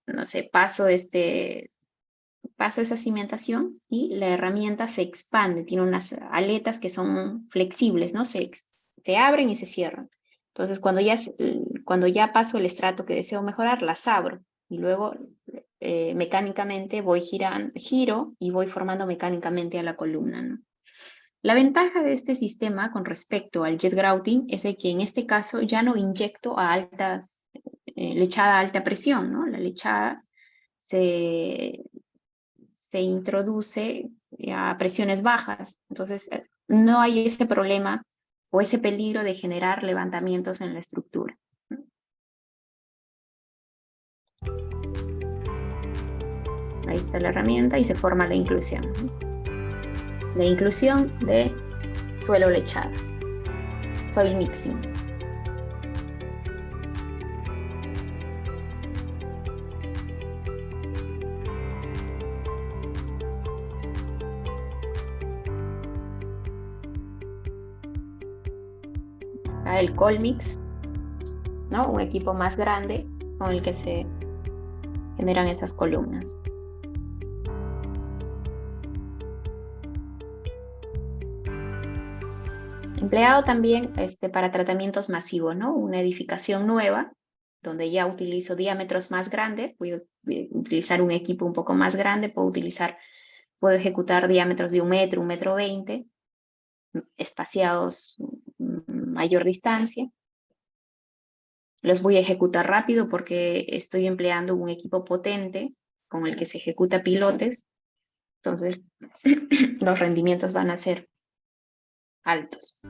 no sé, paso esa cimentación y la herramienta se expande, tiene unas aletas que son flexibles, ¿no? Se abren y se cierran. Entonces, cuando ya paso el estrato que deseo mejorar, las abro y luego mecánicamente giro y voy formando mecánicamente a la columna, ¿no? La ventaja de este sistema con respecto al jet grouting es de que en este caso ya no inyecto lechada a alta presión, ¿no? La lechada se introduce a presiones bajas. Entonces, no hay ese problema o ese peligro de generar levantamientos en la estructura. Ahí está la herramienta y se forma la inclusión. La inclusión de suelo lechado, soil mixing. El colmix, ¿no? Un equipo más grande con el que se generan esas columnas. Empleado también para tratamientos masivos, ¿no? Una edificación nueva, donde ya utilizo diámetros más grandes, voy a utilizar un equipo un poco más grande, puedo ejecutar diámetros de 1 metro 20, espaciados mayor distancia. Los voy a ejecutar rápido porque estoy empleando un equipo potente con el que se ejecuta pilotes, entonces los rendimientos van a ser altos.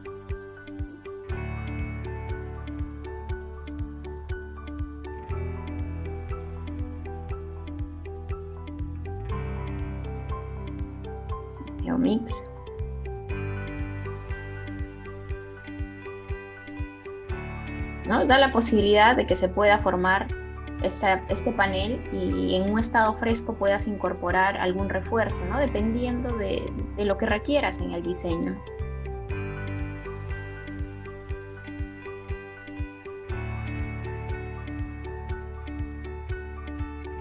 Geomix. ¿No? Da la posibilidad de que se pueda formar este panel y en un estado fresco puedas incorporar algún refuerzo, ¿no? Dependiendo de lo que requieras en el diseño.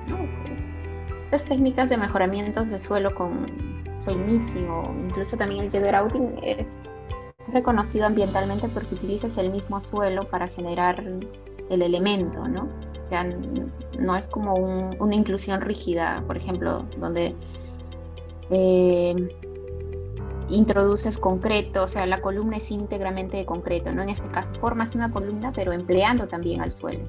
¿No? Estas técnicas de mejoramientos de suelo con soil mixing o incluso también el jet grouting es reconocido ambientalmente porque utilizas el mismo suelo para generar el elemento, ¿no? O sea, no es como una inclusión rígida, por ejemplo, donde introduces concreto, o sea, la columna es íntegramente de concreto, ¿no? En este caso formas una columna, pero empleando también al suelo.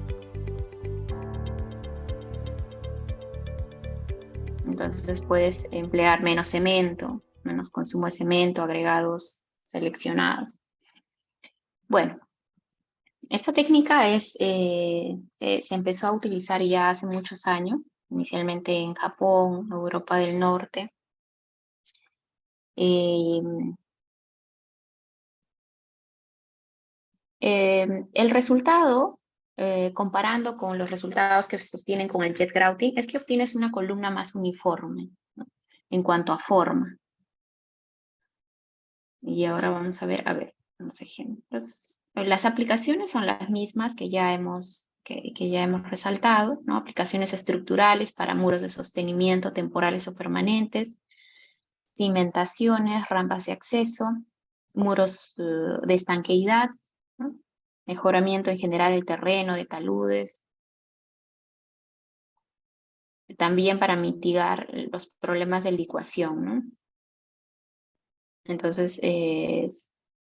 Entonces puedes emplear menos cemento, menos consumo de cemento, agregados seleccionados. Bueno, esta técnica se empezó a utilizar ya hace muchos años, inicialmente en Japón, Europa del Norte. El resultado, comparando con los resultados que se obtienen con el jet grouting, es que obtienes una columna más uniforme, ¿no? En cuanto a forma. Y ahora vamos a ver unos ejemplos. Las aplicaciones son las mismas que ya hemos resaltado, ¿no? Aplicaciones estructurales para muros de sostenimiento temporales o permanentes, cimentaciones, rampas de acceso, muros de estanqueidad, ¿no? Mejoramiento en general del terreno, de taludes. También para mitigar los problemas de licuación, ¿no? Entonces,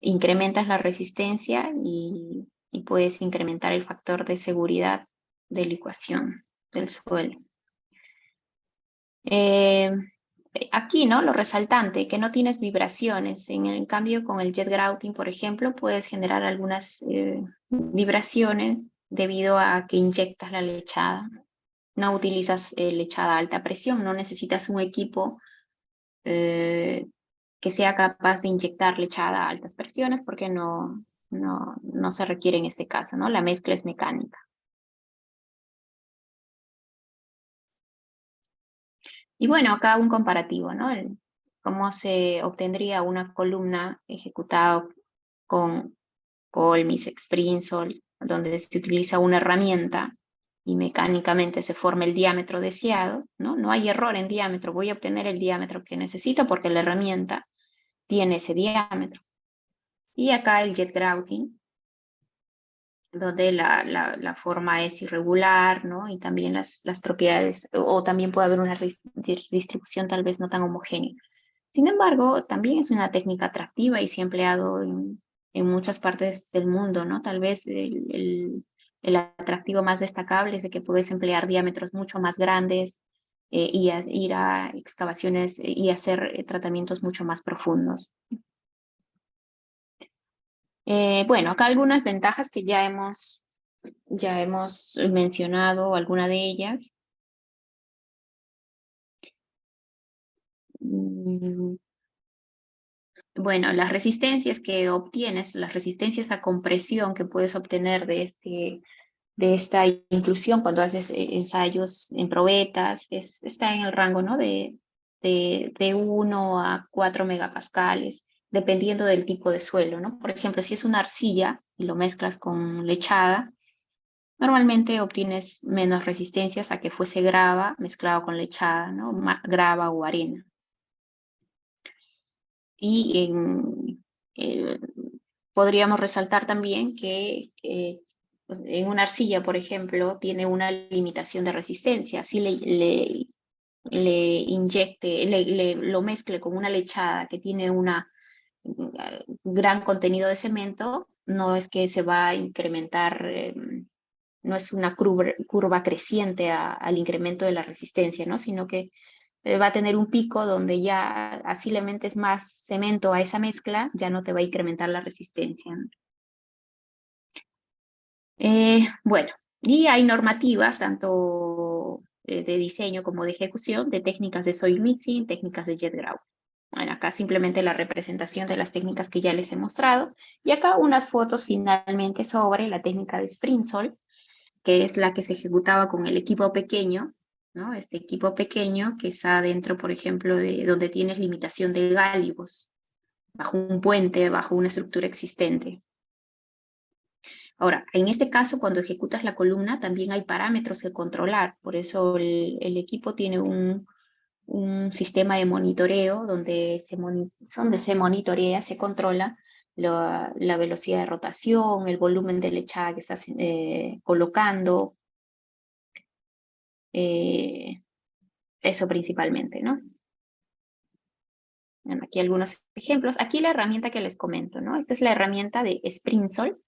incrementas la resistencia y puedes incrementar el factor de seguridad de licuación del suelo. Aquí, ¿no? Lo resaltante, que no tienes vibraciones. En cambio, con el jet grouting, por ejemplo, puedes generar algunas vibraciones debido a que inyectas la lechada. No utilizas lechada a alta presión, no necesitas un equipo que sea capaz de inyectar lechada a altas presiones porque no se requiere en este caso, ¿no? La mezcla es mecánica. Y bueno, acá un comparativo, ¿no? Cómo se obtendría una columna ejecutada con Colmix, Sprinsol, donde se utiliza una herramienta y mecánicamente se forma el diámetro deseado, ¿no? No hay error en diámetro, voy a obtener el diámetro que necesito porque la herramienta tiene ese diámetro. Y acá el jet grouting, donde la forma es irregular, ¿no? Y también las propiedades, o también puede haber una distribución tal vez no tan homogénea. Sin embargo, también es una técnica atractiva y se ha empleado en muchas partes del mundo, ¿no? Tal vez el atractivo más destacable es de que puedes emplear diámetros mucho más grandes y ir a excavaciones y hacer tratamientos mucho más profundos. Bueno, acá algunas ventajas que ya hemos mencionado, alguna de ellas. Bueno, las resistencias que obtienes, las resistencias a compresión que puedes obtener de esta inclusión cuando haces ensayos en probetas, está en el rango, ¿no? de 1 a 4 megapascales, dependiendo del tipo de suelo, ¿no? Por ejemplo, si es una arcilla y lo mezclas con lechada, normalmente obtienes menos resistencias a que fuese grava mezclado con lechada, ¿no? Grava o arena. Y podríamos resaltar también que pues, en una arcilla, por ejemplo, tiene una limitación de resistencia. Si le inyecte, lo mezcle con una lechada que tiene una gran contenido de cemento, no es que se va a incrementar, no es una curva creciente al incremento de la resistencia, ¿no? Sino que va a tener un pico donde ya así le metes más cemento a esa mezcla, ya no te va a incrementar la resistencia, ¿no? Bueno, y hay normativas tanto de diseño como de ejecución de técnicas de soil mixing, técnicas de jet grout. Bueno, acá simplemente la representación de las técnicas que ya les he mostrado. Y acá unas fotos finalmente sobre la técnica de Sprinsol, que es la que se ejecutaba con el equipo pequeño, ¿no? Este equipo pequeño que está dentro, por ejemplo, de donde tienes limitación de gálibos, bajo un puente, bajo una estructura existente. Ahora, en este caso, cuando ejecutas la columna, también hay parámetros que controlar. Por eso el equipo tiene un sistema de monitoreo donde se monitorea, se controla la velocidad de rotación, el volumen de lechada que estás colocando, eso principalmente, ¿no? Bueno, aquí algunos ejemplos. Aquí la herramienta que les comento, ¿no? Esta es la herramienta de Sprinsol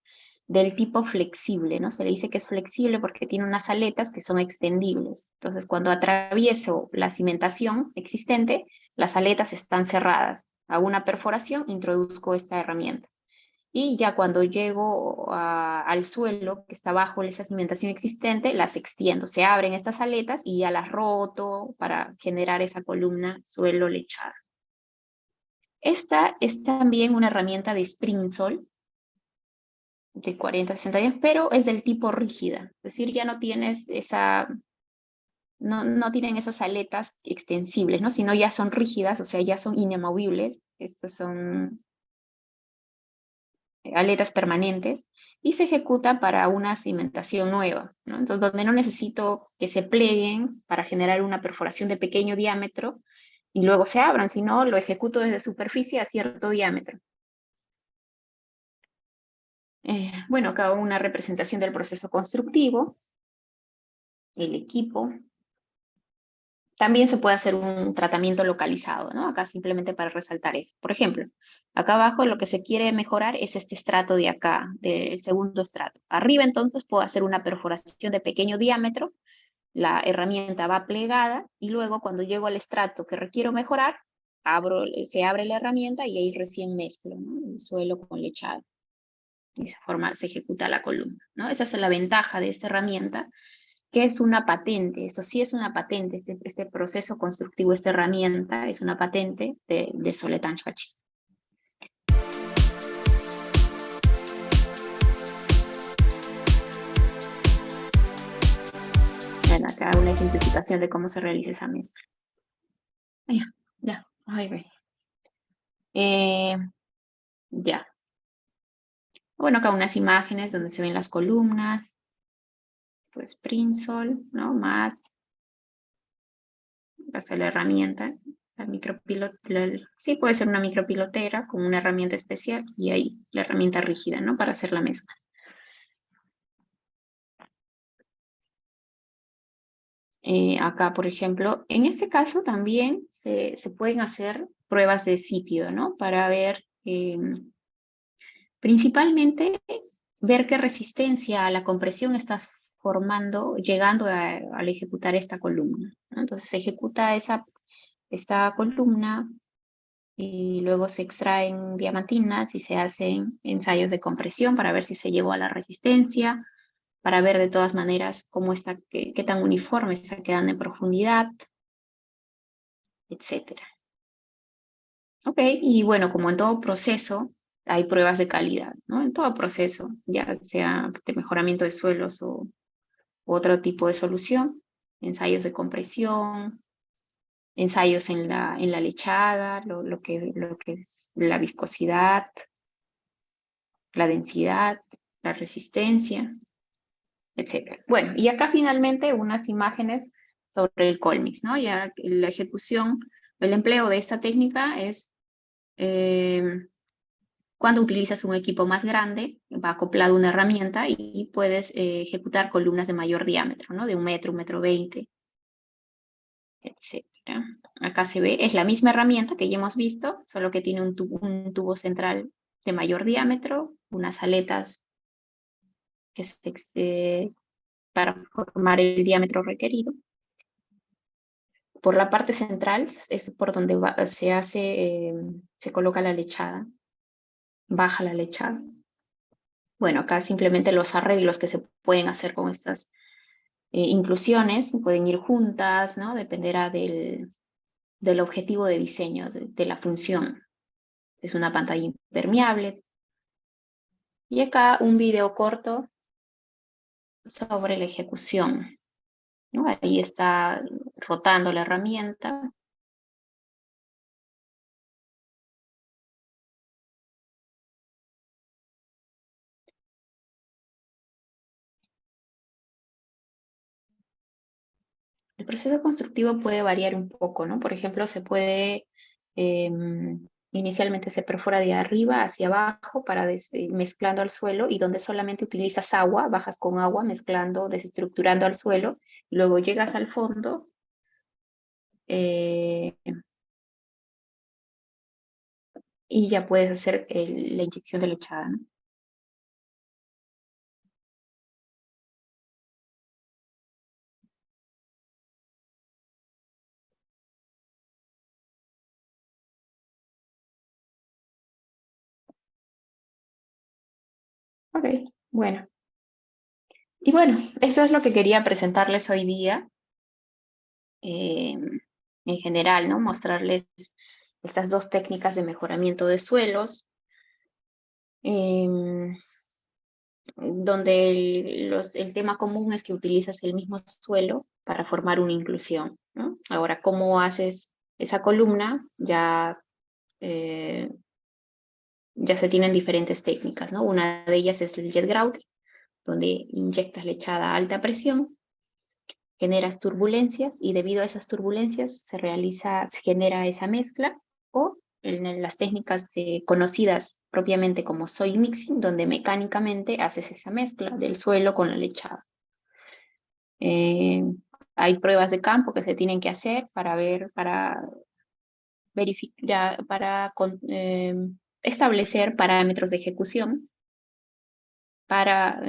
del tipo flexible, ¿no? Se le dice que es flexible porque tiene unas aletas que son extendibles. Entonces, cuando atravieso la cimentación existente, las aletas están cerradas. Hago una perforación, introduzco esta herramienta. Y ya cuando llego al suelo que está bajo esa cimentación existente, las extiendo. Se abren estas aletas y ya las roto para generar esa columna suelo-lechada. Esta es también una herramienta de Sprinsol de 40 a 60 días, pero es del tipo rígida. Es decir, ya no tienes no tienen esas aletas extensibles, ¿no? Sino ya son rígidas, o sea, ya son inamovibles. Estas son aletas permanentes y se ejecuta para una cimentación nueva, ¿no? Entonces, donde no necesito que se pleguen para generar una perforación de pequeño diámetro y luego se abran, sino lo ejecuto desde superficie a cierto diámetro. Bueno, acá una representación del proceso constructivo, el equipo. También se puede hacer un tratamiento localizado, ¿no? Acá simplemente para resaltar eso. Por ejemplo, acá abajo lo que se quiere mejorar es este estrato de acá, del segundo estrato. Arriba entonces puedo hacer una perforación de pequeño diámetro, la herramienta va plegada y luego cuando llego al estrato que requiero mejorar, se abre la herramienta y ahí recién mezclo, ¿no? El suelo con lechado. Y se ejecuta la columna, ¿no? Esa es la ventaja de esta herramienta, que es una patente. Esto sí es una patente, este proceso constructivo, esta herramienta es una patente de Soletanche-Bachy. Bueno, acá una ejemplificación de cómo se realiza esa mezcla. Ya, ahí ve. Ya. Bueno, acá unas imágenes donde se ven las columnas, pues Sprinsol, ¿no? Más hasta la herramienta, sí puede ser una micropilotera con una herramienta especial y ahí la herramienta rígida, ¿no? Para hacer la mezcla. Acá, por ejemplo, en este caso también se pueden hacer pruebas de sitio, ¿no? Para ver, principalmente, ver qué resistencia a la compresión estás formando, llegando al ejecutar esta columna, ¿no? Entonces se ejecuta esta columna y luego se extraen diamantinas y se hacen ensayos de compresión para ver si se llegó a la resistencia, para ver de todas maneras cómo está, qué tan uniforme está quedando en profundidad, etc. Ok, y bueno, como en todo proceso, hay pruebas de calidad, ¿no? En todo proceso, ya sea de mejoramiento de suelos o otro tipo de solución, ensayos de compresión, ensayos en la lechada, lo que es la viscosidad, la densidad, la resistencia, etc. Bueno, y acá finalmente unas imágenes sobre el Colmix, ¿no? Ya la ejecución, el empleo de esta técnica es Cuando utilizas un equipo más grande, va acoplado una herramienta y puedes ejecutar columnas de mayor diámetro, ¿no? De 1 metro, 1,20 m, etcétera. Acá se ve, es la misma herramienta que ya hemos visto, solo que tiene un tubo central de mayor diámetro, unas aletas para formar el diámetro requerido. Por la parte central es por donde se coloca la lechada, baja la lechada. Bueno, acá simplemente los arreglos que se pueden hacer con estas inclusiones pueden ir juntas, ¿no? Dependerá del objetivo de diseño, de la función. Es una pantalla impermeable. Y acá un video corto sobre la ejecución, ¿no? Ahí está rotando la herramienta. El proceso constructivo puede variar un poco, ¿no? Por ejemplo, inicialmente se perfora de arriba hacia abajo para mezclando al suelo, y donde solamente utilizas agua, bajas con agua mezclando, desestructurando al suelo, y luego llegas al fondo y ya puedes hacer la inyección de lechada, ¿no? Ok, bueno. Y bueno, eso es lo que quería presentarles hoy día. En general, ¿no? Mostrarles estas dos técnicas de mejoramiento de suelos, donde el tema común es que utilizas el mismo suelo para formar una inclusión, ¿no? Ahora, ¿cómo haces esa columna? Ya se tienen diferentes técnicas, ¿no? Una de ellas es el jet grouting, donde inyectas lechada a alta presión, generas turbulencias, y debido a esas turbulencias se genera esa mezcla, o en las técnicas conocidas propiamente como soil mixing, donde mecánicamente haces esa mezcla del suelo con la lechada. Hay pruebas de campo que se tienen que hacer para verificar, establecer parámetros de ejecución, para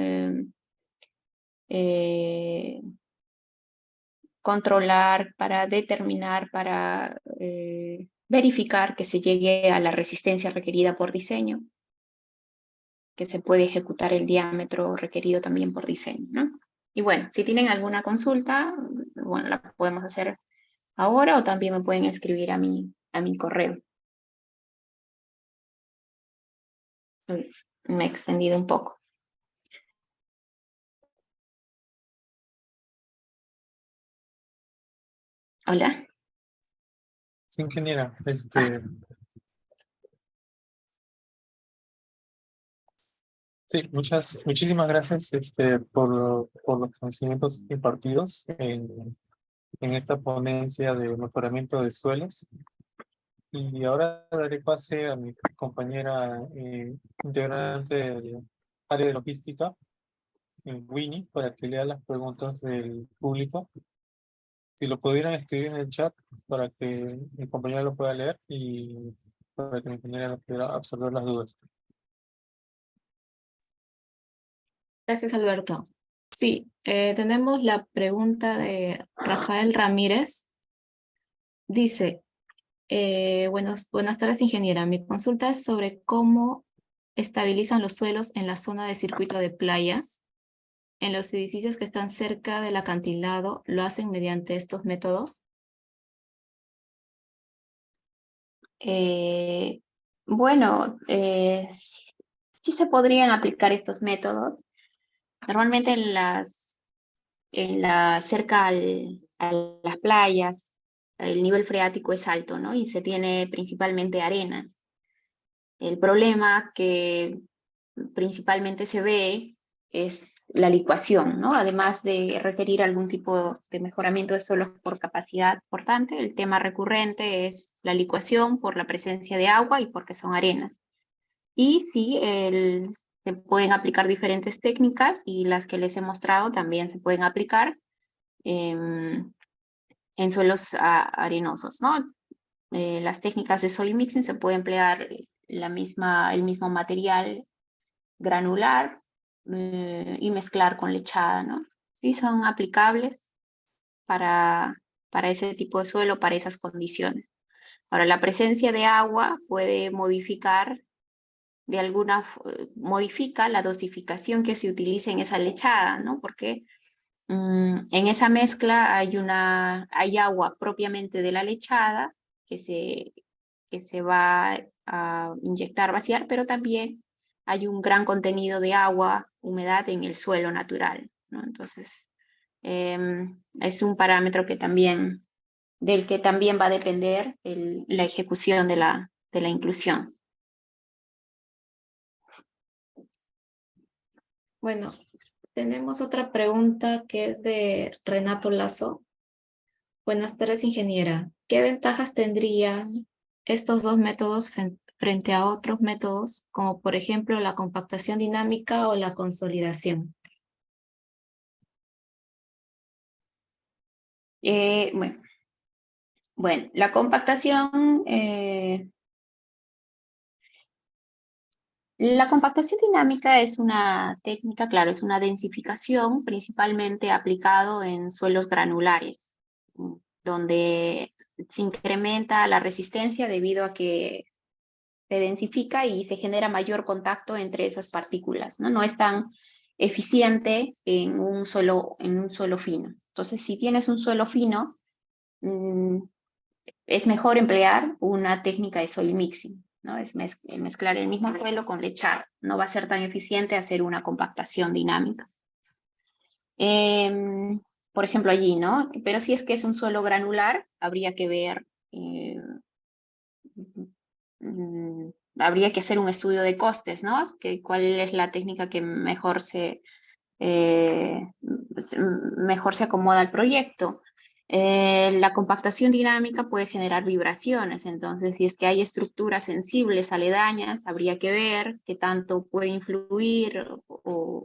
controlar, para determinar, para verificar que se llegue a la resistencia requerida por diseño, que se puede ejecutar el diámetro requerido también por diseño, ¿no? Y bueno, si tienen alguna consulta, bueno, la podemos hacer ahora, o también me pueden escribir a mi correo. Me he extendido un poco. Hola. Sí, ingeniera, sí, muchísimas gracias por los conocimientos impartidos en esta ponencia de mejoramiento de suelos. Y ahora daré pase a mi compañera integrante del área de logística, Winnie, para que lea las preguntas del público. Si lo pudieran escribir en el chat para que mi compañera lo pueda leer y para que mi compañera pueda absorber las dudas. Gracias, Alberto. Sí, tenemos la pregunta de Rafael Ramírez. Dice, buenas tardes, ingeniera. Mi consulta es sobre cómo estabilizan los suelos en la zona de circuito de playas. En los edificios que están cerca del acantilado, ¿lo hacen mediante estos métodos? Bueno, sí se podrían aplicar estos métodos. Normalmente cerca a las playas, el nivel freático es alto, ¿no? Y se tiene principalmente arenas. El problema que principalmente se ve es la licuación, ¿no? Además de requerir algún tipo de mejoramiento de suelos por capacidad portante, el tema recurrente es la licuación por la presencia de agua y porque son arenas. Y sí, se pueden aplicar diferentes técnicas y las que les he mostrado también se pueden aplicar en suelos arenosos, ¿no? Las técnicas de soil mixing se puede emplear el mismo material granular y mezclar con lechada, ¿no? Sí, son aplicables para ese tipo de suelo, para esas condiciones. Ahora, la presencia de agua puede modifica la dosificación que se utiliza en esa lechada, ¿no? Porque en esa mezcla hay agua propiamente de la lechada que se va a inyectar, vaciar, pero también hay un gran contenido de agua, humedad en el suelo natural, ¿no? Entonces, es un parámetro del que también va a depender la ejecución de la inclusión. Bueno, tenemos otra pregunta que es de Renato Lazo. Buenas tardes, ingeniera. ¿Qué ventajas tendrían estos dos métodos frente a otros métodos, como por ejemplo la compactación dinámica o la consolidación? Bueno, la compactación dinámica es una técnica, claro, es una densificación principalmente aplicado en suelos granulares, donde se incrementa la resistencia debido a que se densifica y se genera mayor contacto entre esas partículas, ¿no? No es tan eficiente en un suelo fino. Entonces, si tienes un suelo fino, es mejor emplear una técnica de soil mixing, ¿no? Es mezclar el mismo suelo con lechada. No va a ser tan eficiente hacer una compactación dinámica. Por ejemplo, allí, ¿no? Pero si es que es un suelo granular, habría que ver, habría que hacer un estudio de costes, ¿no? ¿Cuál es la técnica que mejor se acomoda al proyecto? La compactación dinámica puede generar vibraciones, entonces si es que hay estructuras sensibles aledañas, habría que ver qué tanto puede influir o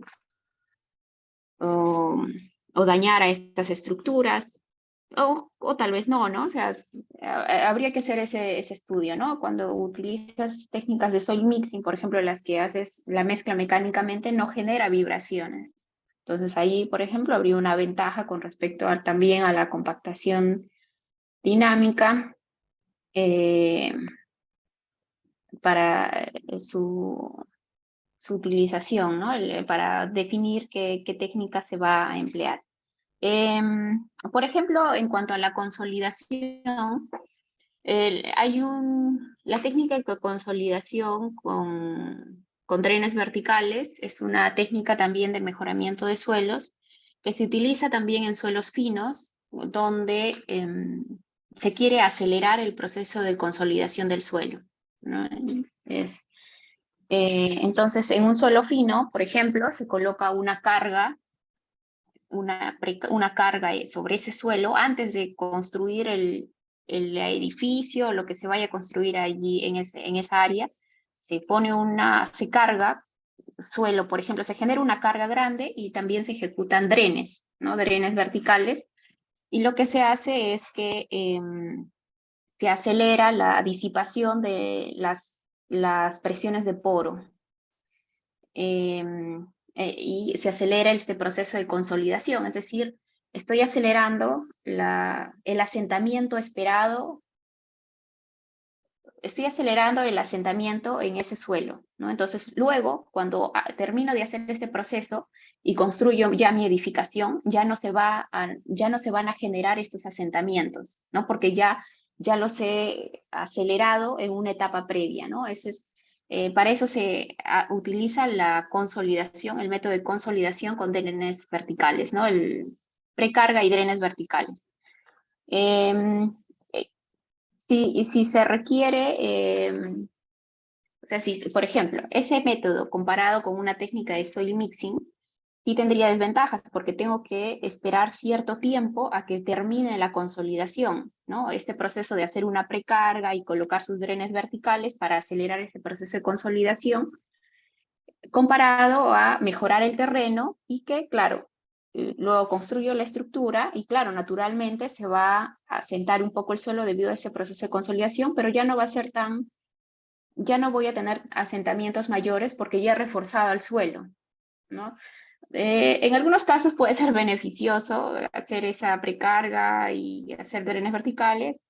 dañar a estas estructuras, o tal vez no, ¿no? O sea, habría que hacer ese estudio, ¿no? Cuando utilizas técnicas de soil mixing, por ejemplo, las que haces la mezcla mecánicamente, no genera vibraciones. Entonces ahí, por ejemplo, habría una ventaja con respecto también a la compactación dinámica para su utilización, ¿no? Para definir qué técnica se va a emplear. Por ejemplo, en cuanto a la consolidación, la técnica de consolidación con drenes verticales es una técnica también de mejoramiento de suelos que se utiliza también en suelos finos, donde se quiere acelerar el proceso de consolidación del suelo, ¿no? Entonces, en un suelo fino, por ejemplo, se coloca una carga sobre ese suelo antes de construir el edificio o lo que se vaya a construir allí en esa área. Se carga suelo, por ejemplo, se genera una carga grande y también se ejecutan drenes, ¿no? Drenes verticales. Y lo que se hace es que se acelera la disipación de las presiones de poro. Y se acelera este proceso de consolidación, es decir, estoy acelerando el asentamiento esperado, estoy acelerando el asentamiento en ese suelo, ¿no? Entonces, luego, cuando termino de hacer este proceso y construyo ya mi edificación, ya no se van a generar estos asentamientos, ¿no? Porque ya los he acelerado en una etapa previa, ¿no? Para eso se utiliza la consolidación, el método de consolidación con drenes verticales, ¿no? El precarga y drenes verticales. Si se requiere, o sea, si, por ejemplo, ese método comparado con una técnica de soil mixing, sí tendría desventajas porque tengo que esperar cierto tiempo a que termine la consolidación, ¿no? Este proceso de hacer una precarga y colocar sus drenes verticales para acelerar ese proceso de consolidación, comparado a mejorar el terreno y que, claro, luego construyo la estructura y, claro, naturalmente se va a sentar un poco el suelo debido a ese proceso de consolidación, pero ya no va a ser tan, ya no voy a tener asentamientos mayores porque ya he reforzado el suelo, ¿no? En algunos casos puede ser beneficioso hacer esa precarga y hacer drenes verticales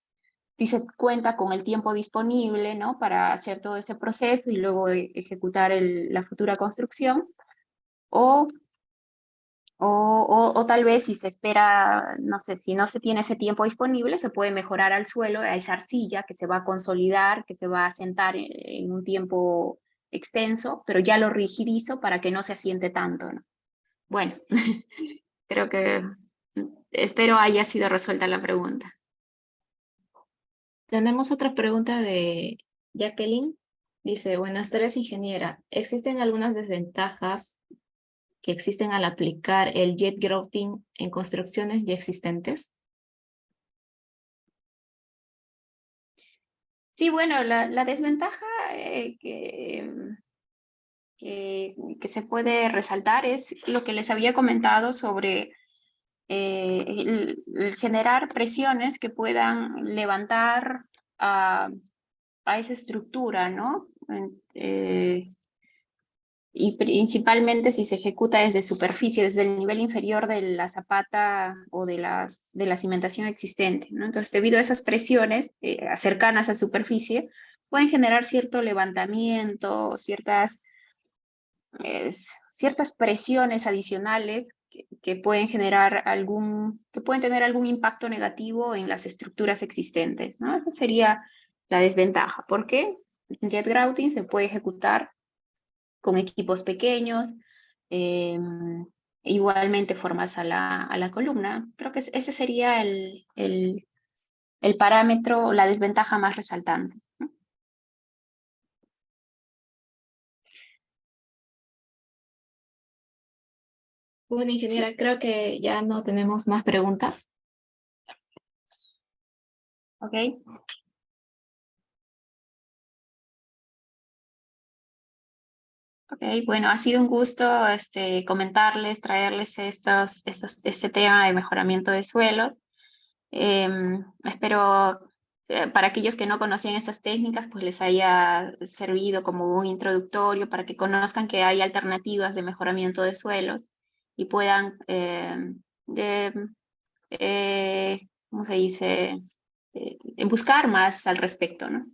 si se cuenta con el tiempo disponible, ¿no? Para hacer todo ese proceso y luego ejecutar la futura construcción. O, o tal vez si se espera, no sé, si no se tiene ese tiempo disponible, se puede mejorar al suelo, a esa arcilla que se va a consolidar, que se va a asentar en un tiempo extenso, pero ya lo rigidizo para que no se asiente tanto, ¿no? Bueno, creo que espero haya sido resuelta la pregunta. Tenemos otra pregunta de Jacqueline. Dice, buenas tardes, ingeniera. ¿Existen algunas desventajas que existen al aplicar el jet grouting en construcciones ya existentes? Sí, bueno, la desventaja que se puede resaltar es lo que les había comentado sobre el generar presiones que puedan levantar a esa estructura, ¿no? Y principalmente si se ejecuta desde superficie, desde el nivel inferior de la zapata o de la cimentación existente, ¿no? Entonces, debido a esas presiones cercanas a superficie, pueden generar cierto levantamiento, ciertas presiones adicionales que pueden generar que pueden tener algún impacto negativo en las estructuras existentes, ¿no? Esa sería la desventaja, porque jet grouting se puede ejecutar con equipos pequeños, eh, igualmente formas a la columna. Creo que ese sería el parámetro, la desventaja más resaltante, ¿no? Bueno, Sí. ingeniera, creo que ya no tenemos más preguntas. ¿Ok? Ok, bueno, ha sido un gusto comentarles, traerles este tema de mejoramiento de suelos. Espero para aquellos que no conocían esas técnicas, pues les haya servido como un introductorio para que conozcan que hay alternativas de mejoramiento de suelos y puedan, de, ¿cómo se dice? Buscar más al respecto, ¿no?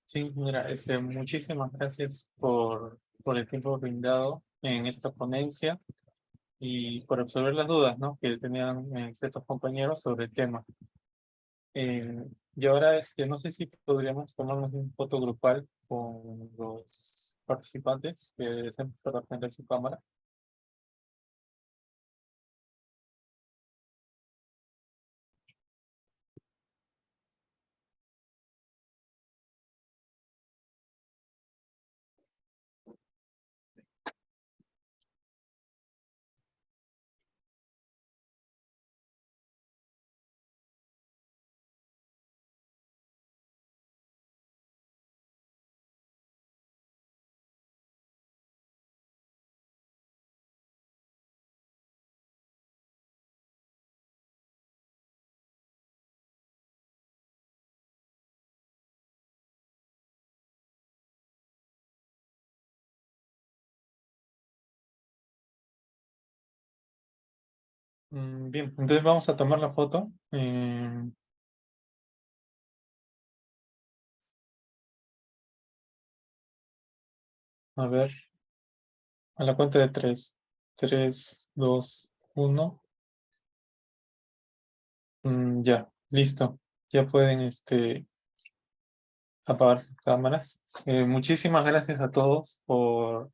Sí, mira, muchísimas gracias por el tiempo brindado en esta ponencia y por resolver las dudas, ¿no? Que tenían ciertos compañeros sobre el tema. Y ahora, no sé si podríamos tomarnos un foto grupal con los participantes que deseen prender su cámara. Bien, entonces vamos a tomar la foto. A ver, a la cuenta de 3. 3, 2, 1. Ya, listo. Ya pueden apagar sus cámaras. Muchísimas gracias a todos por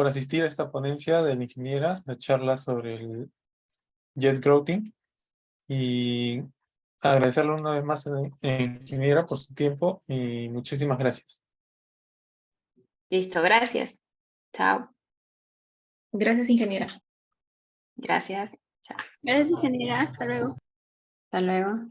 asistir a esta ponencia de la ingeniera, la charla sobre el jet grouting. Y agradecerle una vez más a la ingeniera por su tiempo y muchísimas gracias. Listo, gracias. Chao. Gracias, ingeniera. Gracias. Chao. Gracias, ingeniera. Hasta luego. Hasta luego.